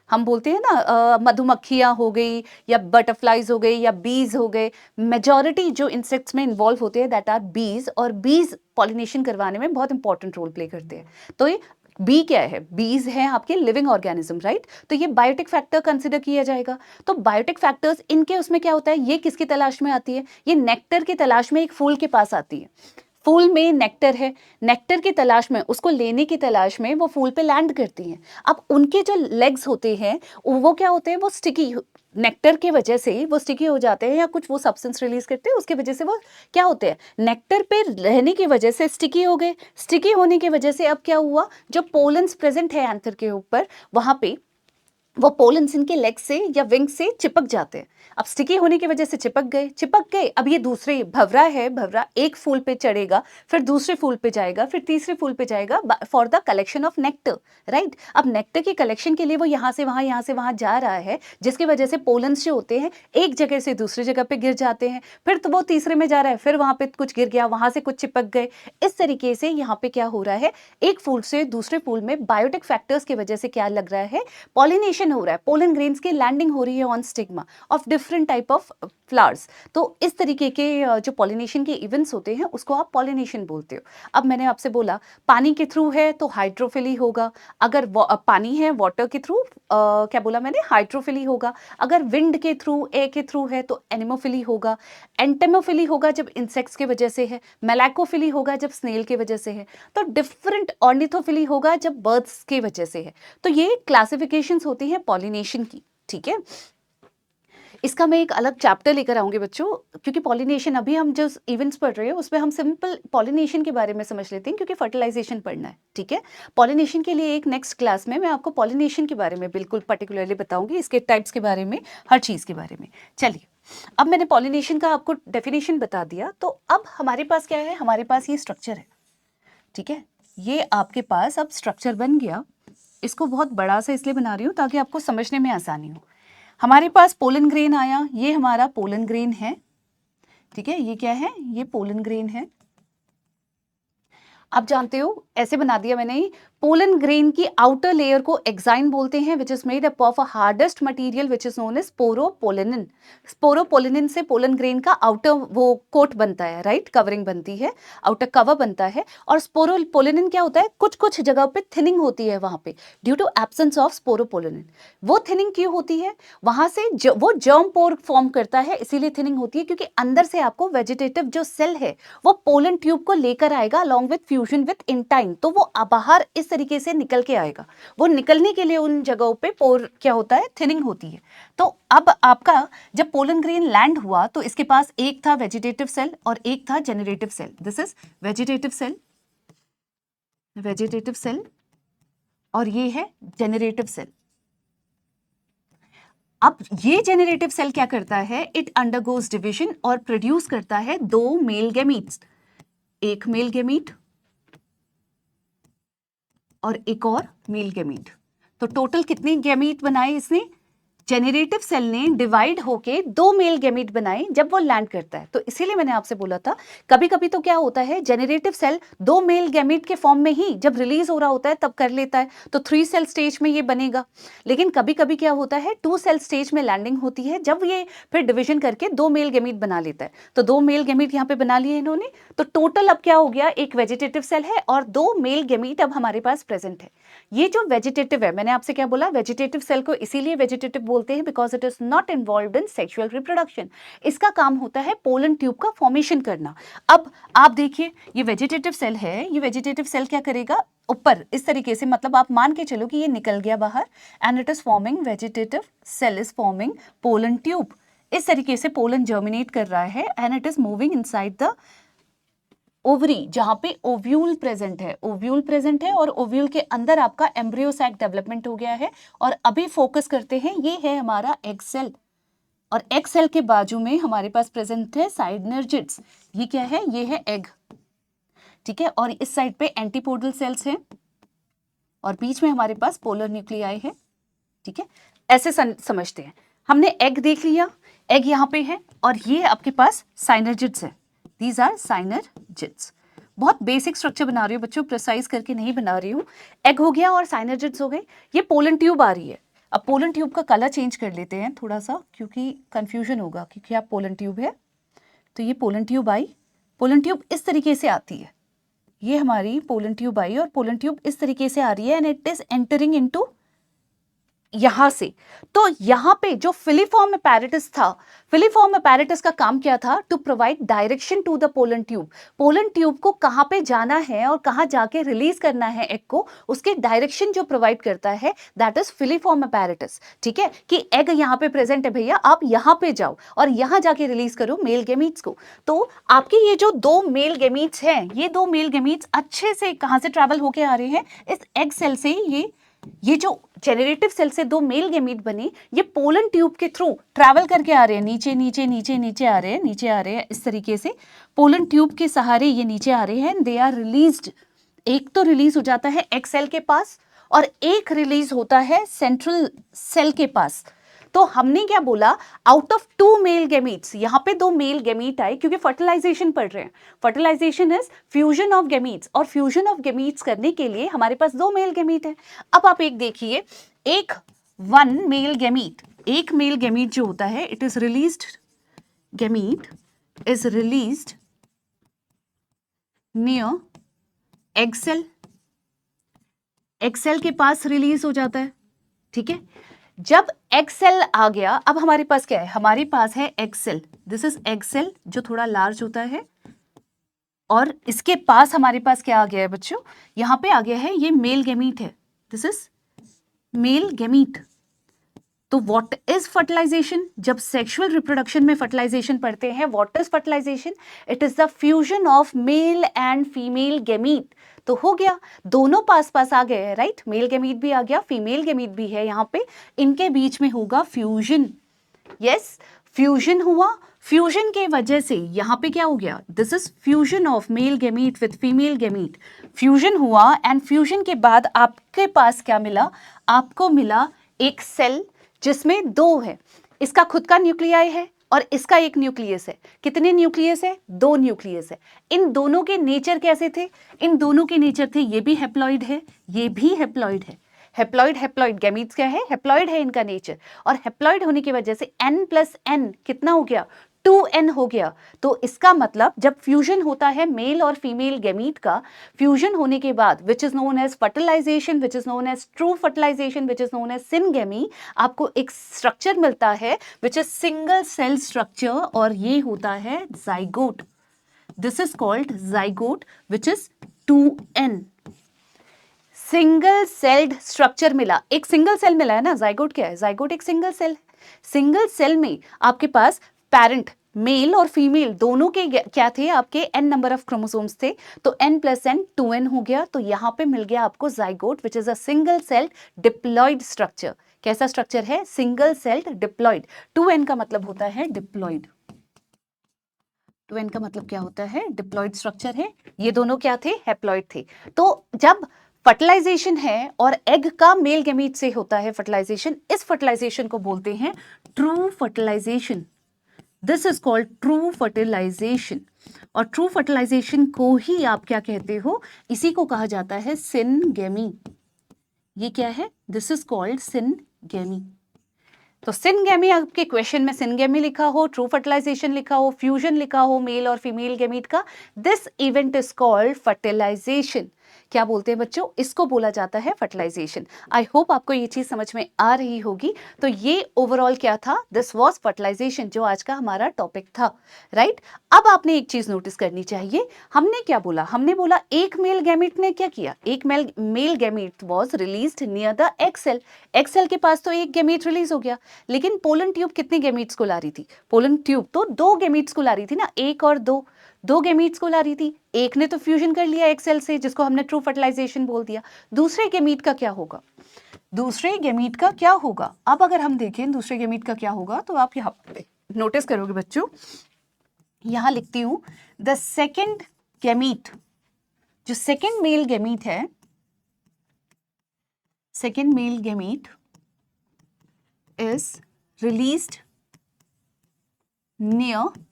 S1: हम बोलते हैं ना मधुमक्खियां हो गई या बटरफ्लाइज हो गई या बीज हो गए, मेजॉरिटी जो इंसेक्ट्स में इन्वॉल्व होते हैं दैट आर बीज, और बीज पॉलिनेशन करवाने में बहुत इंपॉर्टेंट रोल प्ले करते हैं। तो ये बी क्या है? बीज हैं आपके लिविंग ऑर्गेनिज्म, राइट। तो ये बायोटिक फैक्टर कंसिडर किया जाएगा। तो बायोटिक फैक्टर्स इनके उसमें क्या होता है, ये किसकी तलाश में आती है? ये नेक्टर की तलाश में एक फूल के पास आती है। फूल में नेक्टर है, नेक्टर की तलाश में, उसको लेने की तलाश में वो फूल पे लैंड करती हैं। अब उनके जो लेग्स होते हैं वो क्या होते हैं, वो स्टिकी, नेक्टर की वजह से वो स्टिकी हो जाते हैं या कुछ वो सब्सटेंस रिलीज करते हैं, उसकी वजह से वो क्या होते हैं, नेक्टर पे रहने की वजह से स्टिकी हो गए। स्टिकी होने की वजह से अब क्या हुआ, जो पोलन्स प्रेजेंट है एंथर के ऊपर, वहां पे वो पोलन्स इनके लेग से या विंग से चिपक जाते हैं। अब स्टिकी होने की वजह से चिपक गए। अब ये दूसरे भंवरा है, भंवरा एक फूल पे चढ़ेगा, फिर दूसरे फूल पे जाएगा, फिर तीसरे फूल पे जाएगा for the collection of nectar, right. अब नेक्टर की कलेक्शन के लिए वो यहाँ से वहां जा रहा है, जिसकी वजह से पोलन्स जो होते हैं एक जगह से दूसरी जगह पे गिर जाते हैं, फिर तो वो तीसरे में जा रहा है, फिर वहां पे कुछ गिर गया, वहां से कुछ चिपक गए। इस तरीके से यहाँ पे क्या हो रहा है, एक फूल से दूसरे फूल में बायोटिक फैक्टर्स की वजह से क्या लग रहा है, पॉलिनेशन हो रहा है, पोलन ग्रेन्स की लैंडिंग हो रही है on stigma of different type of flowers. तो इस तरीके के जो पॉलिनेशन के इवेंट्स होते हैं उसको आप पॉलिनेशन बोलते हो। अब मैंने आपसे बोला पानी के थ्रू है तो हाइड्रोफिली होगा, अगर पानी है वाटर के थ्रू क्या बोला मैंने, हाइड्रोफिली होगा। अगर विंड के थ्रू, एयर के थ्रू है तो एनिमोफिली होगा। एंटेमोफिली होगा जब इंसेक्ट्स के वजह से है। मेलाकोफिली होगा जब स्नेल के वजह से है। तो डिफरेंट ऑर्निथोफिली होगा जब बर्ड्स के वजह से है। तो ये क्लासिफिकेशंस होती हैं पॉलिनेशन की, ठीक है। इसका मैं एक अलग चैप्टर लेकर आऊंगी बच्चों, क्योंकि पॉलिनेशन अभी हम जो इवेंट्स पढ़ रहे हैं उसमें हम सिंपल पॉलिनेशन के बारे में समझ लेते हैं, क्योंकि फर्टिलाइजेशन पढ़ना है, ठीक है। पॉलिनेशन के लिए एक नेक्स्ट क्लास में मैं आपको पॉलिनेशन के बारे में बिल्कुल पर्टिकुलरली बताऊंगी, इसके टाइप्स के बारे में, हर चीज़ के बारे में। चलिए, अब मैंने पॉलिनेशन का आपको डेफिनेशन बता दिया, तो अब हमारे पास क्या है, हमारे पास ये स्ट्रक्चर है, ठीक है। ये आपके पास अब स्ट्रक्चर बन गया। इसको बहुत बड़ा सा इसलिए बना रही हूँ ताकि आपको समझने में आसानी हो। हमारे पास पोलन ग्रेन आया, ये हमारा पोलन ग्रेन है, ठीक है। ये क्या है, ये पोलन ग्रेन है। आप जानते हो, ऐसे बना दिया मैंने ही। पोलन ग्रेन की आउटर लेयर को एक्साइन बोलते हैं, which is made up of a hardest material which is known as sporopollenin. Sporopollenin से पोलन ग्रेन का आउटर वो कोट बनता है, राइट, कवरिंग बनती है, आउटर कवर बनता है। और स्पोरोपोलिनिन क्या होता है, कुछ कुछ जगह पे थिनिंग होती है वहां पे, due to absence of sporopollenin. वो थिनिंग क्यों होती है, वहां से वो जर्म पोर फॉर्म करता है, इसीलिए थिनिंग होती है, क्योंकि अंदर से आपको वेजिटेटिव जो सेल है वो पोलन ट्यूब को लेकर आएगा along with fusion with intine, तो वो बाहर इस तरीके से निकल के आएगा। वो निकलने के लिए उन जगहों पे पोर क्या होता है, थिनिंग होती है। तो अब आपका जब पोलन ग्रेन लैंड हुआ तो इसके पास एक था वेजिटेटिव सेल और एक था generative cell. This is vegetative cell, vegetative cell, और ये है जेनरेटिव सेल। अब ये जेनरेटिव सेल क्या करता है, इट अंडरगोज डिवीजन और प्रोड्यूस करता है दो मेल गैमीट्स, एक मेल गैमीट और एक और मेल गैमीट। तो टोटल कितने गैमीट बनाए इसने, जेनरेटिव सेल ने डिवाइड होके दो मेल गैमीट बनाए जब वो लैंड करता है। तो इसीलिए मैंने आपसे बोला था, कभी कभी तो क्या होता है, जेनरेटिव सेल दो मेल गैमीट के फॉर्म में ही जब रिलीज हो रहा होता है तब कर लेता है, तो 3 सेल स्टेज में ये बनेगा। लेकिन कभी कभी क्या होता है, 2 सेल स्टेज में लैंडिंग होती है, जब ये फिर डिविजन करके दो मेल गैमीट बना लेता है। तो दो मेल गैमीट यहाँ पे बना लिए इन्होंने, तो टोटल अब क्या हो गया, एक वेजिटेटिव सेल है और दो मेल गैमीट अब हमारे पास प्रेजेंट है। ये जो वेजिटेटिव है, मैंने आपसे क्या बोला, वेजिटेटिव सेल को इसीलिए वेजिटेटिव बोलते हैं because it is not involved in sexual reproduction. इसका काम होता है पोलन ट्यूब का फॉर्मेशन करना। अब आप देखिए, ये वेजिटेटिव सेल है, ये वेजिटेटिव सेल क्या करेगा, ऊपर इस तरीके से, मतलब आप मान के चलो कि ये निकल गया बाहर and it is forming, vegetative cell is forming pollen tube. इस तरीके से पोलन जर्मिनेट कर रहा है and it is moving inside the ovary, जहां पे ओव्यूल प्रेजेंट है, ओव्यूल प्रेजेंट है, और ओव्यूल के अंदर आपका एम्ब्रियो सैक डेवलपमेंट हो गया है। और अभी फोकस करते हैं, ये है हमारा एग सेल, और एग सेल के बाजू में हमारे पास प्रेजेंट है साइनर्जिड्स। ये क्या है, ये है एग, ठीक है। और इस साइड पे एंटीपोडल सेल्स हैं और बीच में हमारे पास पोलर न्यूक्लियाई है, ठीक है। ऐसे समझते हैं। हमने एग देख लिया, एग यहाँ पे है, और ये आपके पास साइनर्जिड्स है, दीज आर साइनर्जिड्स। बहुत बेसिक स्ट्रक्चर बना रही हूँ बच्चों, प्रिसाइज करके नहीं बना रही हूँ। एग हो गया और साइनर्जिड्स हो गए। ये पोलन ट्यूब आ रही है। अब पोलन ट्यूब का कलर चेंज कर लेते हैं थोड़ा सा, क्योंकि कंफ्यूजन होगा कि क्या पोलन ट्यूब है। तो ये पोलन ट्यूब आई, पोलन ट्यूब इस तरीके से आती है, ये हमारी पोलन ट्यूब आई और पोलन ट्यूब इस तरीके से आ रही है and it is entering into यहां से। तो यहां पे जो फिलीफॉर्म अपैरेटस था, फिलीफॉर्म अपैरेटस का काम क्या था, to provide direction to the pollen tube. Pollen tube को कहां पे जाना है और कहां जाके रिलीज करना है एग को, उसके डायरेक्शन जो प्रोवाइड करता है, दैट इज फिलीफॉर्म अपैरेटस, ठीक है। कि एग यहां पे प्रेजेंट है भैया, आप यहां पे जाओ और यहां जाके रिलीज करो मेल गैमीट्स को। तो आपके ये जो दो मेल गैमीट्स हैं, ये दो मेल गैमीट्स अच्छे से कहां से ट्रैवल होके आ रहे हैं, इस एग सेल से। ये जो जेनरेटिव सेल से दो मेल गैमीट बने, ये पोलन ट्यूब के थ्रू ट्रैवल करके आ रहे हैं, नीचे नीचे नीचे नीचे आ रहे हैं, नीचे आ रहे हैं इस तरीके से। पोलन ट्यूब के सहारे ये नीचे आ रहे हैं, दे आर रिलीज्ड। एक तो रिलीज हो जाता है एग सेल के पास और एक रिलीज होता है सेंट्रल सेल के पास। तो हमने क्या बोला, आउट ऑफ 2 मेल गैमीट्स, यहां पे 2 मेल गैमीट आए, क्योंकि फर्टिलाइजेशन पढ़ रहे हैं। Fertilisation is fusion of gametes, और फ्यूजन ऑफ गैमीट्स करने के लिए हमारे पास 2 मेल गैमीट है। अब आप एक देखिए, एक 1 मेल गैमीट, एक मेल गैमीट जो होता है, it is released, gamete is released near egg cell, egg cell के पास रिलीज हो जाता है, ठीक है। जब एग सेल आ गया, अब हमारे पास क्या है, हमारे पास है egg cell, this is egg cell जो थोड़ा लार्ज होता है, और इसके पास हमारे पास क्या आ गया है बच्चों, यहां पे आ गया है ये मेल गैमीट है, दिस इज मेल गैमीट। तो व्हाट इज फर्टिलाइजेशन? जब सेक्सुअल रिप्रोडक्शन में फर्टिलाइजेशन पढ़ते हैं, what is fertilisation? It is the fusion of male and female gamete. तो हो गया, दोनों पास पास आ गए, राइट? मेल गैमीट भी आ गया, फीमेल गैमीट भी है यहाँ पे, इनके बीच में होगा फ्यूजन। यस, फ्यूजन हुआ, फ्यूजन के वजह से यहाँ पे क्या हो गया? This is fusion of male gamete with female gamete. Fusion हुआ एंड फ्यूजन के बाद आपके पास क्या मिला? आपको मिला एक सेल जिसमें दो है, इसका खुद का न्यूक्लियाई है और इसका एक न्यूक्लियस है। कितने न्यूक्लियस है? दो न्यूक्लियस है। इन दोनों के नेचर कैसे थे? इन दोनों के नेचर थे, ये भी हेप्लॉइड है, ये भी हेप्लॉइड है। हेप्लॉइड हेप्लॉइड गैमीट्स क्या है? हेप्लॉइड है इनका नेचर, और हेप्लॉइड होने की वजह से n प्लस n कितना हो गया? 2n हो गया। तो इसका मतलब जब फ्यूजन होता है मेल और फीमेल गैमीट का, फ्यूजन होने के बाद which is known as fertilisation, which is known as true fertilisation, which is known as syngamy, आपको एक स्ट्रक्चर मिलता है which is single cell structure, और ये होता है zygote. This is called zygote which is 2n। Single celled structure मिला, एक सिंगल सेल मिला है ना। जाइगोट क्या है? जाइगोट एक सिंगल सेल। सिंगल सेल में आपके पास पेरेंट मेल और फीमेल दोनों के क्या थे? आपके n नंबर ऑफ क्रोमोसोम्स थे, तो n प्लस n 2n हो गया। तो यहां पे मिल गया आपको zygote which is a single celled diploid structure. कैसा स्ट्रक्चर है? Single celled diploid. 2n का मतलब होता है डिप्लॉइड। 2n का मतलब क्या होता है? डिप्लॉइड स्ट्रक्चर है। ये दोनों क्या थे? हैप्लॉइड थे। तो जब फर्टिलाइजेशन है और एग का मेल गैमीट से होता है फर्टिलाइजेशन, इस फर्टिलाइजेशन को बोलते हैं true fertilisation. This is called true fertilisation. और ट्रू फर्टिलाइजेशन को ही आप क्या कहते हो? इसी को कहा जाता है सिनगेमी। ये क्या है? This is called syngamy. तो सिनगेमी, आपके क्वेश्चन में सिनगेमी लिखा हो, ट्रू फर्टिलाइजेशन लिखा हो, फ्यूजन लिखा हो मेल और फीमेल गैमीट का, this event is called fertilisation. क्या बोलते हैं बच्चों? इसको बोला जाता है फर्टिलाइजेशन। आई होप आपको ये चीज समझ में आ रही होगी। तो ये ओवरऑल क्या था? दिस वाज फर्टिलाइजेशन, जो आज का हमारा टॉपिक था, राइट? अब आपने एक चीज नोटिस करनी चाहिए, हमने क्या बोला? हमने बोला एक मेल गैमीट ने क्या किया? एक male gamete was released near the egg cell. Egg cell के पास तो एक गैमीट रिलीज हो गया, लेकिन पोलन ट्यूब कितने गैमीट्स को ला रही थी? पोलन ट्यूब तो दो गैमीट्स को ला रही थी ना, एक और दो, दो गैमीट्स को ला रही थी। एक ने तो फ्यूजन कर लिया एक सेल से, जिसको हमने ट्रू फर्टिलाइजेशन बोल दिया। दूसरे गैमीट का क्या होगा? दूसरे गैमीट का क्या होगा? अब अगर हम देखें दूसरे गैमीट का क्या होगा, तो आप यहाँ पे नोटिस करोगे बच्चों, यहां लिखती हूं द सेकेंड गैमीट, जो सेकेंड मेल गैमीट है, second male gamete is released near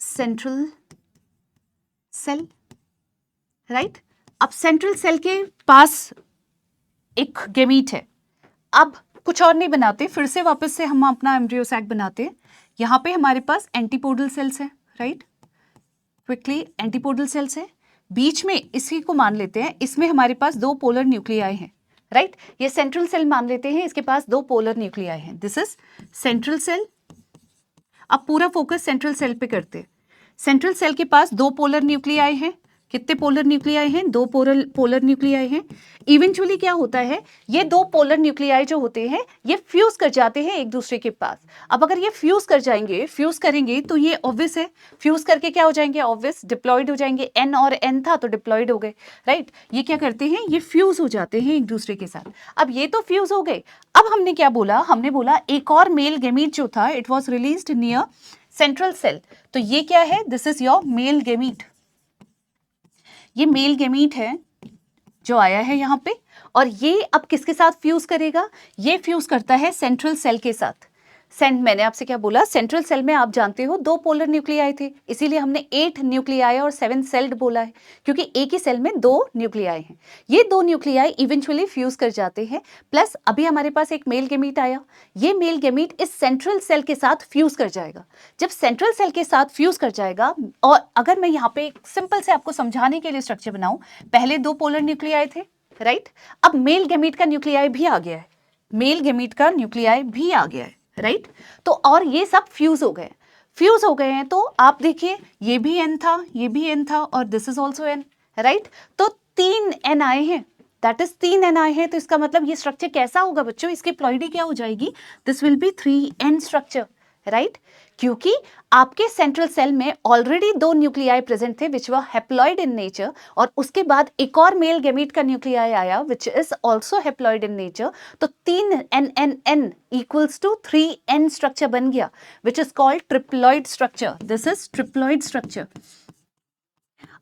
S1: central cell, right? अब सेंट्रल सेल के पास एक गैमीट है। अब कुछ और नहीं बनाते, फिर से वापस से हम अपना एम्ब्रियो सैक बनाते हैं। यहाँ पे हमारे पास एंटीपोडल सेल्स है, राइट? क्विकली, एंटीपोडल सेल्स है। बीच में इसी को मान लेते हैं, इसमें हमारे पास दो पोलर न्यूक्लियाई हैं, राइट? ये सेंट्रल सेल मान लेते हैं, इसके पास दो पोलर न्यूक्लियाई हैं। This is central cell. अब पूरा फोकस सेंट्रल सेल पे करते हैं। सेंट्रल सेल के पास दो पोलर न्यूक्लियाई हैं। कितने पोलर न्यूक्लियाई हैं? दो पोलर न्यूक्लियाई हैं। इवेंचुअली क्या होता है? ये दो पोलर न्यूक्लियाई जो होते हैं, ये फ्यूज कर जाते हैं एक दूसरे के पास। अब अगर ये फ्यूज कर जाएंगे, फ्यूज करेंगे, तो ये ऑब्वियस है, फ्यूज करके क्या हो जाएंगे? ऑब्वियस डिप्लॉयड हो जाएंगे। n और n था तो डिप्लॉयड हो गए, राइट? ये क्या करते हैं? ये फ्यूज हो जाते हैं एक दूसरे के साथ। अब ये तो फ्यूज हो गए। अब हमने क्या बोला? हमने बोला एक और मेल गैमीट जो था, it was released near central cell. तो ये क्या है? This is your male gamete. ये मेल गैमीट है जो आया है यहाँ पे, और ये अब किसके साथ फ्यूज करेगा? ये फ्यूज करता है सेंट्रल सेल के साथ। मैंने आपसे क्या बोला? सेंट्रल सेल में आप जानते हो दो पोलर न्यूक्लियाई थे, इसीलिए हमने 8 न्यूक्लियाई और 7 सेल्ड बोला है, क्योंकि एक ही सेल में दो न्यूक्लियाई हैं। ये दो न्यूक्लियाई इवेंचुअली फ्यूज कर जाते हैं। प्लस अभी हमारे पास एक मेल गैमीट आया, ये मेल गैमीट इस सेंट्रल सेल के साथ फ्यूज कर जाएगा। जब सेंट्रल सेल के साथ फ्यूज कर जाएगा, और अगर मैं यहाँ पे सिंपल से आपको समझाने के लिए स्ट्रक्चर बनाऊं, पहले दो पोलर न्यूक्लियाई थे, राइट? अब मेल गैमीट का न्यूक्लियाई भी आ गया है, मेल गैमीट का न्यूक्लियाई भी आ गया है, राइट? तो और ये सब फ्यूज हो गए, फ्यूज हो गए हैं। तो आप देखिए, ये भी n था, ये भी n था, और this is also n, right? तो 3 n आए हैं, दैट इज 3ni है, तो इसका मतलब ये स्ट्रक्चर कैसा होगा बच्चों, इसकी प्लॉइडी क्या हो जाएगी, this will be 3n structure, right. क्योंकि आपके सेंट्रल सेल में ऑलरेडी 2 न्यूक्लियाई प्रेजेंट थे विच वर हैप्लॉइड इन नेचर, और उसके बाद एक और मेल गैमीट का न्यूक्लियाई आया which is also haploid in nature, तो 3n equals to 3n structure बन गया which is called triploid structure. This is triploid structure.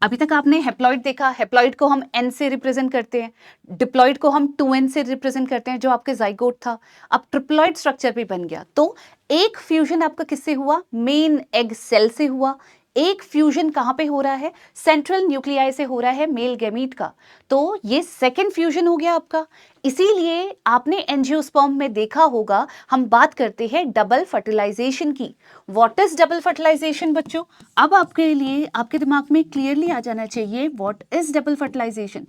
S1: अभी तक आपने हेप्लॉइड देखा, हेप्लॉइड को हम n से रिप्रेजेंट करते हैं, डिप्लॉइड को हम 2n से रिप्रेजेंट करते हैं जो आपके जाइगोट था। अब ट्रिप्लॉइड स्ट्रक्चर भी बन गया, तो एक फ्यूजन आपका किससे हुआ, मेन एग सेल से हुआ। एक फ्यूजन कहां पे हो रहा है, सेंट्रल न्यूक्लियाई से हो रहा है मेल गैमीट का, तो ये सेकेंड फ्यूजन हो गया आपका। इसीलिए आपने एंजियोस्पर्म में देखा होगा हम बात करते हैं डबल फर्टिलाइजेशन की। व्हाट इज डबल फर्टिलाइजेशन बच्चों, अब आपके लिए आपके दिमाग में क्लियरली आ जाना चाहिए what is double fertilisation.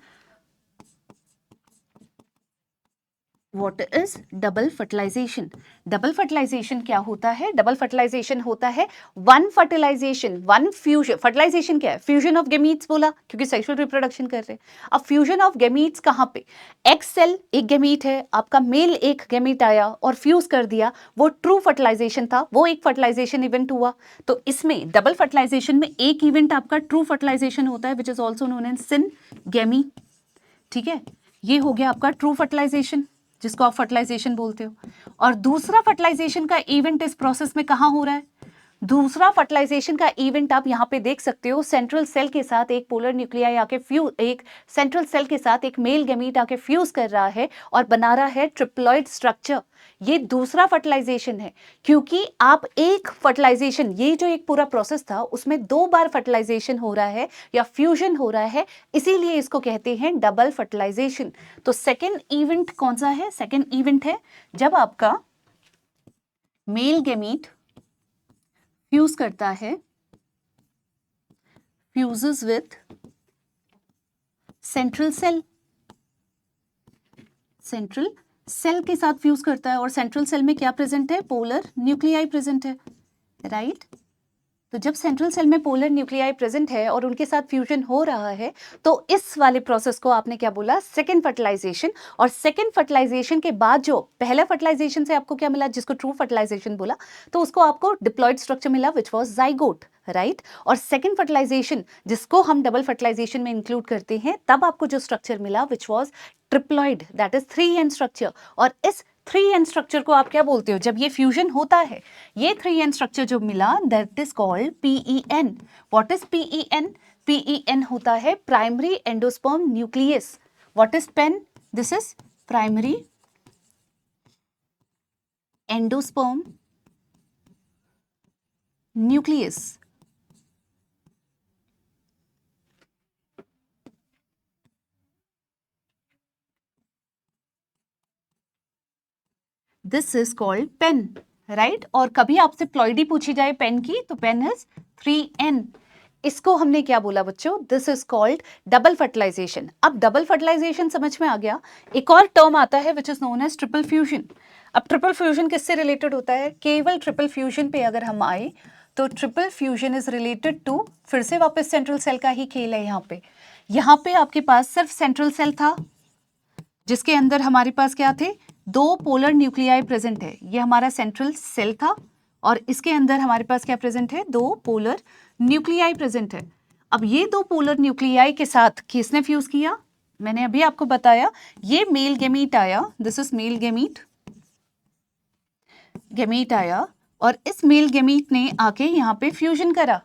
S1: What is double fertilisation? Double fertilisation क्या होता है, डबल फर्टिलाइजेशन होता है one fertilisation, one fusion. Fertilisation क्या है, फ्यूजन ऑफ गैमीट्स बोला क्योंकि सेक्सुअल रिप्रोडक्शन कर रहे हैं। अब फ्यूजन ऑफ गैमीट्स कहाँ पे, एक्स सेल एक गैमीट है, आपका मेल एक गैमीट आया और फ्यूज कर दिया, वो ट्रू फर्टिलाइजेशन था, वो एक फर्टिलाइजेशन इवेंट हुआ। तो इसमें डबल फर्टिलाइजेशन में एक इवेंट आपका ट्रू फर्टिलाइजेशन होता है which is also known as syngamy, ठीक है। ये हो गया आपका ट्रू फर्टिलाइजेशन जिसको आप फर्टिलाइजेशन बोलते हो। और दूसरा फर्टिलाइजेशन का इवेंट इस प्रोसेस में कहाँ हो रहा है, दूसरा फर्टिलाइजेशन का इवेंट आप यहाँ पे देख सकते हो, सेंट्रल सेल के साथ एक पोलर न्यूक्लियाई आके एक सेंट्रल सेल के साथ एक मेल गैमीट आके फ्यूज कर रहा है और बना रहा है ट्रिप्लॉइड स्ट्रक्चर। ये दूसरा फर्टिलाइजेशन है, क्योंकि आप एक फर्टिलाइजेशन, ये जो एक पूरा प्रोसेस था उसमें 2 बार फर्टिलाइजेशन हो रहा है या फ्यूजन हो रहा है, इसीलिए इसको कहते हैं डबल फर्टिलाइजेशन। तो सेकेंड इवेंट कौन सा है, सेकेंड इवेंट है जब आपका मेल गैमीट फ्यूज करता है, fuses with central cell, central cell के साथ फ्यूज करता है, और सेंट्रल सेल में क्या प्रेजेंट है, पोलर न्यूक्लियाई प्रेजेंट है, राइट। तो जब सेंट्रल सेल में पोलर न्यूक्लियाई प्रेजेंट है और उनके साथ फ्यूजन हो रहा है, तो इस वाले प्रोसेस को आपने क्या बोला, सेकेंड फर्टिलाइजेशन। और सेकेंड फर्टिलाइजेशन के बाद जो पहला फर्टिलाइजेशन से आपको क्या मिला, जिसको ट्रू फर्टिलाइजेशन बोला, तो उसको आपको डिप्लॉइड स्ट्रक्चर मिला विच वाज जाइगोट, राइट। और सेकेंड फर्टिलाइजेशन जिसको हम डबल फर्टिलाइजेशन में इंक्लूड करते हैं, तब आपको जो स्ट्रक्चर मिला which was triploid, that is 3n structure. और इस 3n स्ट्रक्चर को आप क्या बोलते हो, जब ये फ्यूजन होता है, ये 3n स्ट्रक्चर जो मिला that is called PEN। What is PEN, PEN होता है primary endosperm nucleus. What is PEN, this is primary endosperm nucleus. This is called PEN, right. और कभी आपसे प्लॉइडी पूछी जाए पेन की, तो पेन इज 3n। इसको हमने क्या बोला बच्चों, this is called double fertilisation. अब डबल फर्टिलाइजेशन समझ में आ गया, एक और टर्म आता है which is known as triple fusion. अब ट्रिपल फ्यूजन किससे रिलेटेड होता है, केवल ट्रिपल फ्यूजन पे अगर हम आए तो triple fusion is related to, फिर से वापस सेंट्रल सेल का ही खेल है। यहाँ पे आपके पास सिर्फ सेंट्रल सेल था जिसके अंदर हमारे पास क्या थे, 2 पोलर न्यूक्लियाई प्रेजेंट है। ये हमारा सेंट्रल सेल था और इसके अंदर हमारे पास क्या प्रेजेंट है, 2 पोलर न्यूक्लियाई प्रेजेंट है। अब ये 2 पोलर न्यूक्लियाई के साथ किसने फ्यूज किया, मैंने अभी आपको बताया, ये मेल गैमीट आया, this is male gamete, gamete आया और इस मेल गैमीट ने आके यहाँ पे फ्यूजन करा,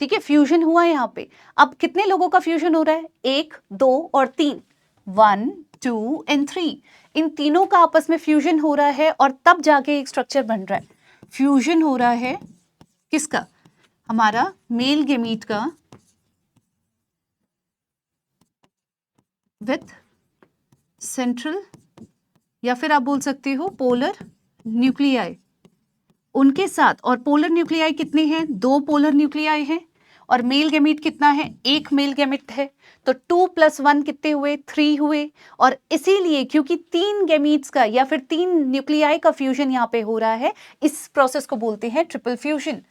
S1: ठीक है, फ्यूजन हुआ यहाँ पे। अब कितने लोगों का फ्यूजन हो रहा है, 1, 2 और 3, 1, 2 and 3, इन तीनों का आपस में फ्यूजन हो रहा है और तब जाके एक स्ट्रक्चर बन रहा है। फ्यूजन हो रहा है किसका, हमारा मेल गैमीट का विथ सेंट्रल, या फिर आप बोल सकते हो पोलर न्यूक्लियाई उनके साथ। और पोलर न्यूक्लियाई कितने हैं, 2 पोलर न्यूक्लियाई हैं। और मेल गैमीट कितना है, 1 मेल गैमीट है, तो 2 + 1 कितने हुए, 3 हुए। और इसीलिए क्योंकि 3 गैमीट्स का या फिर 3 न्यूक्लियाई का फ्यूजन यहाँ पे हो रहा है, इस प्रोसेस को बोलते हैं ट्रिपल फ्यूजन।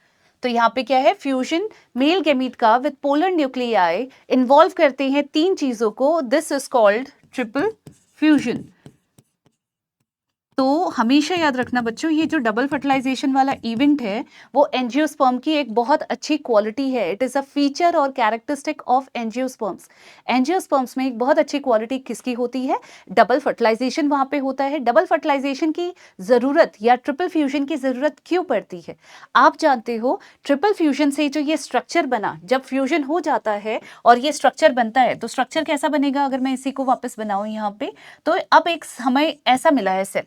S1: तो यहाँ पे क्या है, फ्यूजन मेल गैमीट का विद पोलर न्यूक्लियाई इन्वॉल्व करते हैं 3 चीजों को, this is called triple fusion. तो हमेशा याद रखना बच्चों, ये जो डबल फर्टिलाइजेशन वाला इवेंट है वो एंजियोस्पर्म की एक बहुत अच्छी क्वालिटी है। इट इज़ अ फीचर और कैरेक्टरिस्टिक ऑफ एंजियोस्पर्म्स। एंजियोस्पर्म्स में एक बहुत अच्छी क्वालिटी किसकी होती है? डबल फर्टिलाइजेशन वहाँ पे होता है। डबल फर्टिलाइजेशन की ज़रूरत या ट्रिपल फ्यूजन की ज़रूरत क्यों पड़ती है? आप जानते हो ट्रिपल फ्यूजन से जो ये स्ट्रक्चर बना, जब फ्यूजन हो जाता है और ये स्ट्रक्चर बनता है, तो स्ट्रक्चर कैसा बनेगा? अगर मैं इसी को वापस बनाऊँ यहाँ पे, तो अब एक हमें ऐसा मिला है सेल,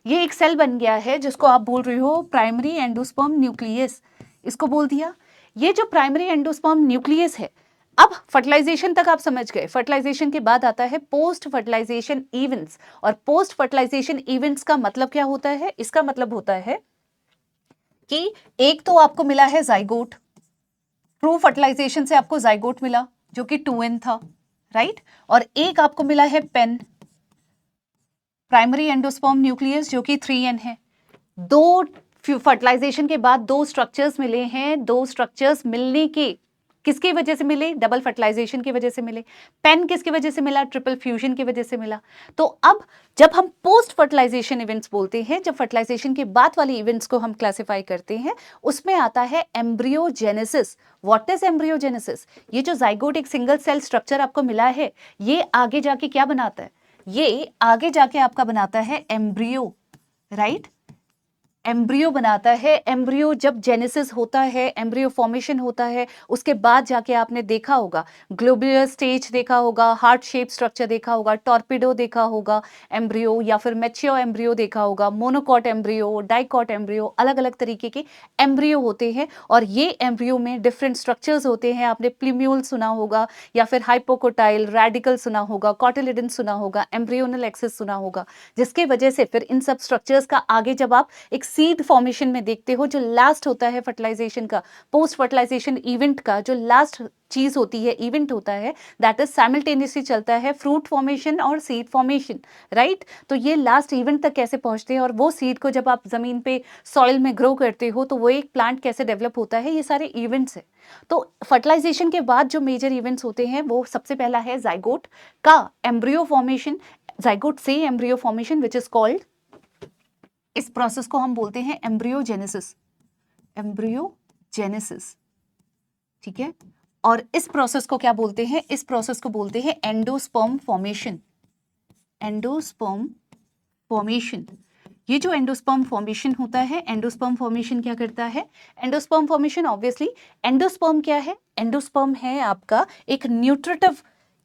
S1: ये एक सेल बन गया है जिसको आप बोल रहे हो प्राइमरी एंडोस्पर्म न्यूक्लियस, इसको बोल दिया। ये जो प्राइमरी एंडोस्पर्म न्यूक्लियस है, अब फर्टिलाइजेशन तक आप समझ गए। फर्टिलाइजेशन के बाद आता है पोस्ट फर्टिलाइजेशन इवेंट्स, और पोस्ट फर्टिलाइजेशन इवेंट्स का मतलब क्या होता है? इसका मतलब होता है कि एक तो आपको मिला है जाइगोट, ट्रू फर्टिलाइजेशन से आपको जाइगोट मिला जो कि 2n था, राइट, और एक आपको मिला है पेन, प्राइमरी एंडोस्पर्म न्यूक्लियस जो कि 3n है। दो फर्टिलाइजेशन के बाद दो स्ट्रक्चर्स मिले हैं। दो स्ट्रक्चर्स मिलने के किसकी वजह से मिले? डबल फर्टिलाइजेशन की वजह से मिले। पेन किसकी वजह से मिला? ट्रिपल फ्यूजन की वजह से मिला। तो अब जब हम पोस्ट फर्टिलाइजेशन इवेंट्स बोलते हैं, जब फर्टिलाइजेशन के बाद वाले इवेंट्स को हम क्लासिफाई करते हैं, उसमें आता है एम्ब्रियोजेनेसिस। What is embryogenesis? ये जो जाइगोट एक सिंगल सेल स्ट्रक्चर आपको मिला है, ये आगे जाके क्या बनाता है? ये आगे जाके आपका बनाता है एम्ब्रियो, राइट, एम्ब्रियो बनाता है। एम्ब्रियो जब जेनेसिस होता है, एम्ब्रियो फॉर्मेशन होता है, उसके बाद जाके आपने देखा होगा ग्लोबुलर स्टेज देखा होगा, हार्ट शेप स्ट्रक्चर देखा होगा, टॉर्पिडो देखा होगा एम्ब्रियो, या फिर मैच्योर एम्ब्रियो देखा होगा, मोनोकॉट एम्ब्रियो, डाइकॉट एम्ब्रियो, अलग अलग तरीके के एम्ब्रियो होते हैं। और ये एम्ब्रियो में डिफरेंट स्ट्रक्चर्स होते हैं। आपने प्लूम्यूल सुना होगा, या फिर हाइपोकोटाइल, रेडिकल सुना होगा, कॉटिलिडन सुना होगा, एम्ब्रियोनल एक्सिस सुना होगा, जिसके वजह से फिर इन सब स्ट्रक्चर्स का आगे जब आप एक सीड फॉर्मेशन में देखते हो, जो लास्ट होता है फर्टिलाइजेशन का, पोस्ट फर्टिलाइजेशन इवेंट का जो लास्ट चीज होती है, इवेंट होता है, दैट इज साइमल्टेनियसली चलता है फ्रूट फॉर्मेशन और सीड फॉर्मेशन, राइट। तो ये लास्ट इवेंट तक कैसे पहुंचते हैं, और वो सीड को जब आप जमीन पे सॉइल में ग्रो करते हो तो वो एक प्लांट कैसे डेवलप होता है, ये सारे इवेंट्स है। तो फर्टिलाइजेशन के बाद जो मेजर इवेंट्स होते हैं, वो सबसे पहला है जाइगोट का एम्ब्रियो फॉर्मेशन, जाइगोट से embryo formation, which is called, इस प्रोसेस को हम बोलते हैं एम्ब्रियोजेनेसिस, एम्ब्रियोजेनेसिस, ठीक है। और इस प्रोसेस को क्या बोलते हैं? इस प्रोसेस को बोलते हैं एंडोस्पर्म फॉर्मेशन, एंडोस्पर्म फॉर्मेशन। ये जो एंडोस्पर्म फॉर्मेशन होता है, एंडोस्पर्म फॉर्मेशन क्या करता है? एंडोस्पर्म फॉर्मेशन, ऑब्वियसली एंडोस्पर्म क्या है? एंडोस्पर्म है आपका एक न्यूट्रिटिव,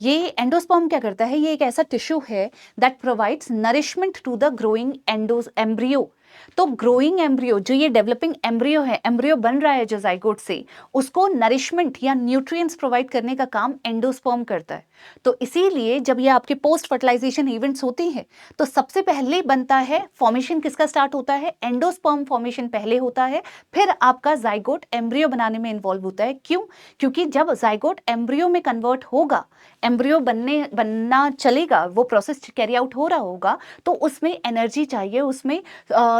S1: ये एंडोस्पर्म क्या करता है? ये एक ऐसा टिश्यू है that provides nourishment to the growing embryo. तो ग्रोइंग एम्ब्रियो, जो ये डेवलपिंग एम्ब्रियो है, एम्ब्रियो बन रहा है जो जाइगोट से, उसको नरिशमेंट या न्यूट्रिएंट्स प्रोवाइड करने का काम एंडोस्पर्म करता है। तो इसीलिए जब ये आपके पोस्ट फर्टिलाइजेशन इवेंट्स होती हैं, तो सबसे पहले बनता है फॉर्मेशन, किसका स्टार्ट होता है? एंडोस्पर्म फॉर्मेशन पहले होता है, फिर आपका जाइगोट एम्ब्रियो बनाने में इन्वॉल्व होता है। क्यों? क्योंकि जब जाइगोट एम्ब्रियो में कन्वर्ट होगा, एम्ब्रियो बनना चलेगा, वो प्रोसेस कैरी आउट हो रहा होगा, तो उसमें एनर्जी चाहिए, उसमें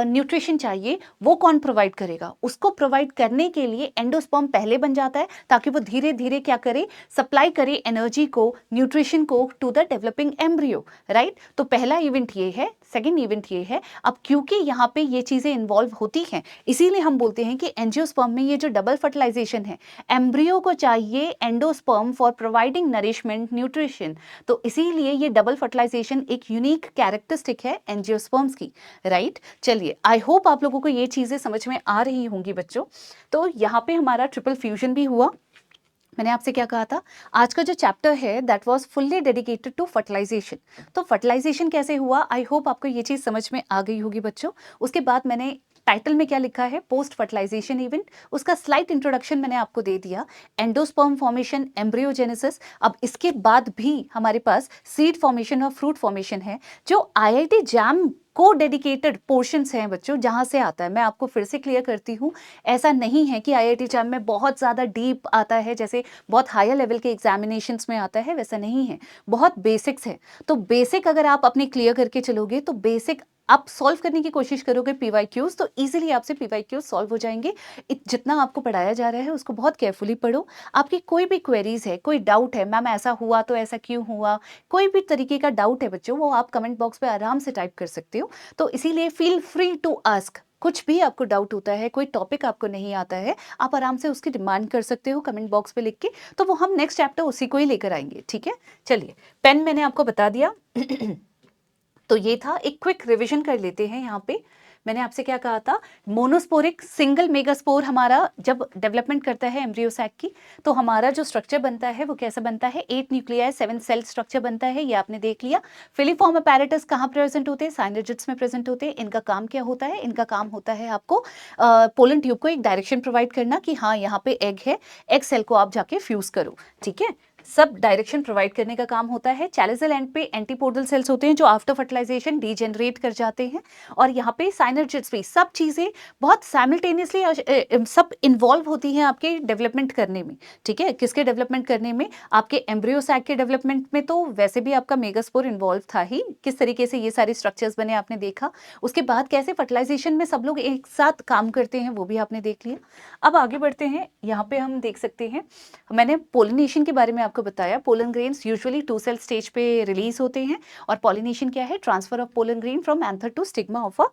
S1: न्यूट्रिशन चाहिए। वो कौन प्रोवाइड करेगा? उसको प्रोवाइड करने के लिए एंडोस्पर्म पहले बन जाता है, ताकि वो धीरे धीरे क्या करे? सप्लाई करे एनर्जी को, न्यूट्रिशन को to the developing embryo, right. तो पहला इवेंट ये है, सेकेंड इवेंट ये है। अब क्योंकि यहाँ पे ये चीजें इन्वॉल्व होती हैं, इसीलिए हम बोलते हैं कि एंजियोस्पर्म में ये जो डबल फर्टिलाइजेशन है, एम्ब्रियो को चाहिए endosperm for providing nourishment, nutrition. तो इसीलिए ये डबल फर्टिलाइजेशन एक यूनिक कैरेक्टरिस्टिक है एंजियोस्पर्म्स की, राइट। चलिए, आई होप आप लोगों को ये चीजें समझ में आ रही होंगी बच्चों। तो यहाँ पे हमारा ट्रिपल फ्यूजन भी हुआ। मैंने आपसे क्या कहा था? आज का जो चैप्टर है that was fully dedicated to fertilisation. तो फर्टिलाइजेशन कैसे हुआ, आई होप आपको ये चीज़ समझ में आ गई होगी बच्चों। उसके बाद मैंने टाइटल में क्या लिखा है? Post fertilisation event. उसका स्लाइट इंट्रोडक्शन मैंने आपको दे दिया, एंडोस्पर्म फॉर्मेशन, एम्ब्रियोजेनेसिस। अब इसके बाद भी हमारे पास सीड फॉर्मेशन और फ्रूट फॉर्मेशन है, जो आईआईटी जैम को डेडिकेटेड पोर्शंस हैं बच्चों, जहां से आता है। मैं आपको फिर से क्लियर करती हूँ, ऐसा नहीं है कि आईआईटी जैम में बहुत ज़्यादा डीप आता है, जैसे बहुत हायर लेवल के एग्जामिनेशंस में आता है, वैसा नहीं है। बहुत बेसिक्स है। तो बेसिक अगर आप अपने क्लियर करके चलोगे, तो बेसिक आप सॉल्व करने की कोशिश करोगे पीवाईक्यूज तो इजीली आपसे पीवाईक्यूज सॉल्व हो जाएंगे। जितना आपको पढ़ाया जा रहा है उसको बहुत केयरफुली पढ़ो। आपकी कोई भी क्वेरीज है, कोई डाउट है, मैम ऐसा हुआ तो ऐसा क्यों हुआ, कोई भी तरीके का डाउट है बच्चों, वो आप कमेंट बॉक्स पे आराम से टाइप कर सकते हो। तो इसीलिए फील फ्री टू आस्क। कुछ भी आपको डाउट होता है, कोई टॉपिक आपको नहीं आता है, आप आराम से उसकी डिमांड कर सकते हो कमेंट बॉक्स पे लिख के, तो वो हम नेक्स्ट चैप्टर उसी को ही लेकर आएंगे। ठीक है, चलिए पेन मैंने आपको बता दिया। तो ये था, एक क्विक रिवीजन कर लेते हैं। यहाँ पे मैंने आपसे क्या कहा था, मोनोस्पोरिक सिंगल मेगास्पोर हमारा जब डेवलपमेंट करता है एम्ब्रियो सैक की, तो हमारा जो स्ट्रक्चर बनता है वो कैसा बनता है, 8 न्यूक्लियाई 7 सेल स्ट्रक्चर बनता है, ये आपने देख लिया। फिलीफॉर्म अपैरेटस कहाँ प्रेजेंट होते हैं, साइनर्जिड्स में प्रेजेंट होते हैं। इनका काम क्या होता है, इनका काम होता है आपको पोलन ट्यूब को एक डायरेक्शन प्रोवाइड करना कि हाँ यहाँ पे एग है, एग सेल को आप जाके फ्यूज करो। ठीक है, सब डायरेक्शन प्रोवाइड करने का काम होता है। चैलिसल एंड पे एंटीपोडल सेल्स होते हैं जो आफ्टर फर्टिलाइजेशन डीजेनरेट कर जाते हैं, और यहाँ पे साइनर्जिड्स भी, सब चीज़ें बहुत साइमल्टेनियसली सब इन्वॉल्व होती हैं आपके डेवलपमेंट करने में। ठीक है, किसके डेवलपमेंट करने में, आपके एम्ब्रियो सैक के डेवलपमेंट में तो वैसे भी आपका मेगास्पोर इन्वॉल्व था ही, किस तरीके से ये सारे स्ट्रक्चर्स बने आपने देखा। उसके बाद कैसे फर्टिलाइजेशन में सब लोग एक साथ काम करते हैं वो भी आपने देख लिया। अब आगे बढ़ते हैं, यहाँ पे हम देख सकते हैं, मैंने पोलिनेशन के बारे में आपको बताया। Pollen grains usually 2 cell stage पे रिलीज होते हैं, और पोलिनेशन क्या है, transfer of pollen grain from anther to stigma of a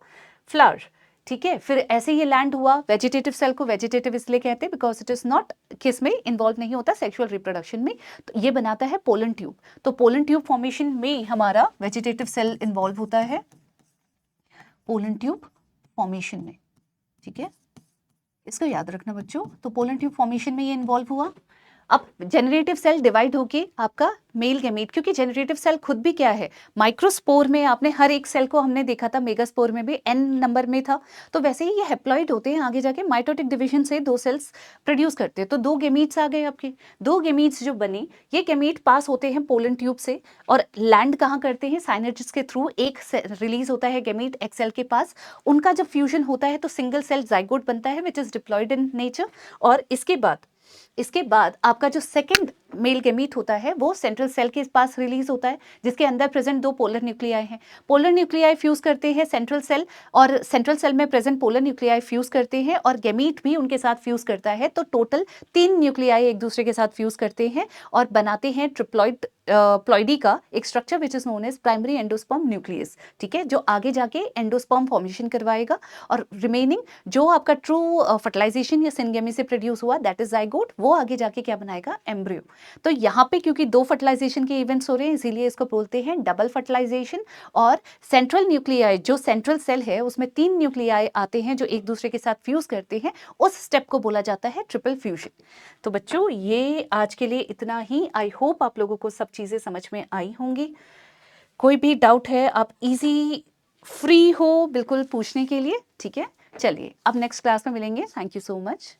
S1: flower. ठीक है, फिर ऐसे ये लैंड हुआ। वेजिटेटिव सेल को वेजिटेटिव इसलिए कहते हैं बिकॉज इट इज नॉट, किस में इन्वॉल्व नहीं होता, सेक्सुअल रिप्रोडक्शन में। तो ये बनाता है पोलन ट्यूब। तो पोलन ट्यूब फॉर्मेशन में हमारा वेजिटेटिव सेल इन्वॉल्व होता है पोलन ट्यूब फॉर्मेशन में। ठीक है, इसको याद रखना बच्चों। तो पोलन ट्यूब फॉर्मेशन में ये इन्वॉल्व हुआ। अब जेनरेटिव सेल डिवाइड होके आपका मेल गैमीट, क्योंकि जेनरेटिव सेल खुद भी क्या है, माइक्रोस्पोर में आपने हर एक सेल को हमने देखा था, मेगास्पोर में भी n नंबर में था, तो वैसे ही ये हैप्लॉइड होते हैं। आगे जाके माइटोटिक डिवीजन से 2 सेल्स प्रोड्यूस करते हैं, तो 2 गैमीट्स आ गए आपके। 2 गैमीट्स जो बनी, ये गैमीट पास होते हैं पोलन ट्यूब से, और लैंड कहाँ करते हैं, साइनर्जिड्स के थ्रू। एक रिलीज होता है गैमीट एक सेल के पास, उनका जब फ्यूजन होता है तो सिंगल सेल जाइगोट बनता है which is diploid in nature. और इसके बाद आपका जो सेकंड मेल गैमीट होता है वो सेंट्रल सेल के पास रिलीज होता है, जिसके अंदर प्रेजेंट 2 पोलर न्यूक्लियाई हैं। पोलर न्यूक्लियाई फ्यूज करते हैं सेंट्रल सेल, और सेंट्रल सेल में प्रेजेंट पोलर न्यूक्लियाई फ्यूज करते हैं, और गैमीट भी उनके साथ फ्यूज करता है। तो टोटल 3 न्यूक्लियाई एक दूसरे के साथ फ्यूज करते हैं और बनाते हैं ट्रिप्लॉइड प्लॉइडी का एक structure which is known as primary endosperm nucleus. ठीक है, जो आगे जाके एंडोस्पर्म फॉर्मेशन करवाएगा, और रिमेनिंग जो आपका ट्रू फर्टिलाइजेशन या सिनगेमी से प्रोड्यूस हुआ दैट इज जाइगोट, वो आगे जाके क्या बनाएगा, एम्ब्रियो। तो यहाँ पे क्योंकि 2 फर्टिलाइजेशन के इवेंट्स हो रहे हैं, इसीलिए इसको बोलते हैं डबल फर्टिलाइजेशन। और सेंट्रल न्यूक्लियाई, जो सेंट्रल सेल है उसमें 3 न्यूक्लियाई आते हैं जो एक दूसरे के साथ फ्यूज करते हैं, उस स्टेप को बोला जाता है ट्रिपल फ्यूजन। तो बच्चों ये आज के लिए इतना ही। आई होप आप लोगों को सब चीज़ें समझ में आई होंगी। कोई भी डाउट है आप इजी फ्री हो बिल्कुल पूछने के लिए। ठीक है, चलिए अब नेक्स्ट क्लास में मिलेंगे। Thank you so much.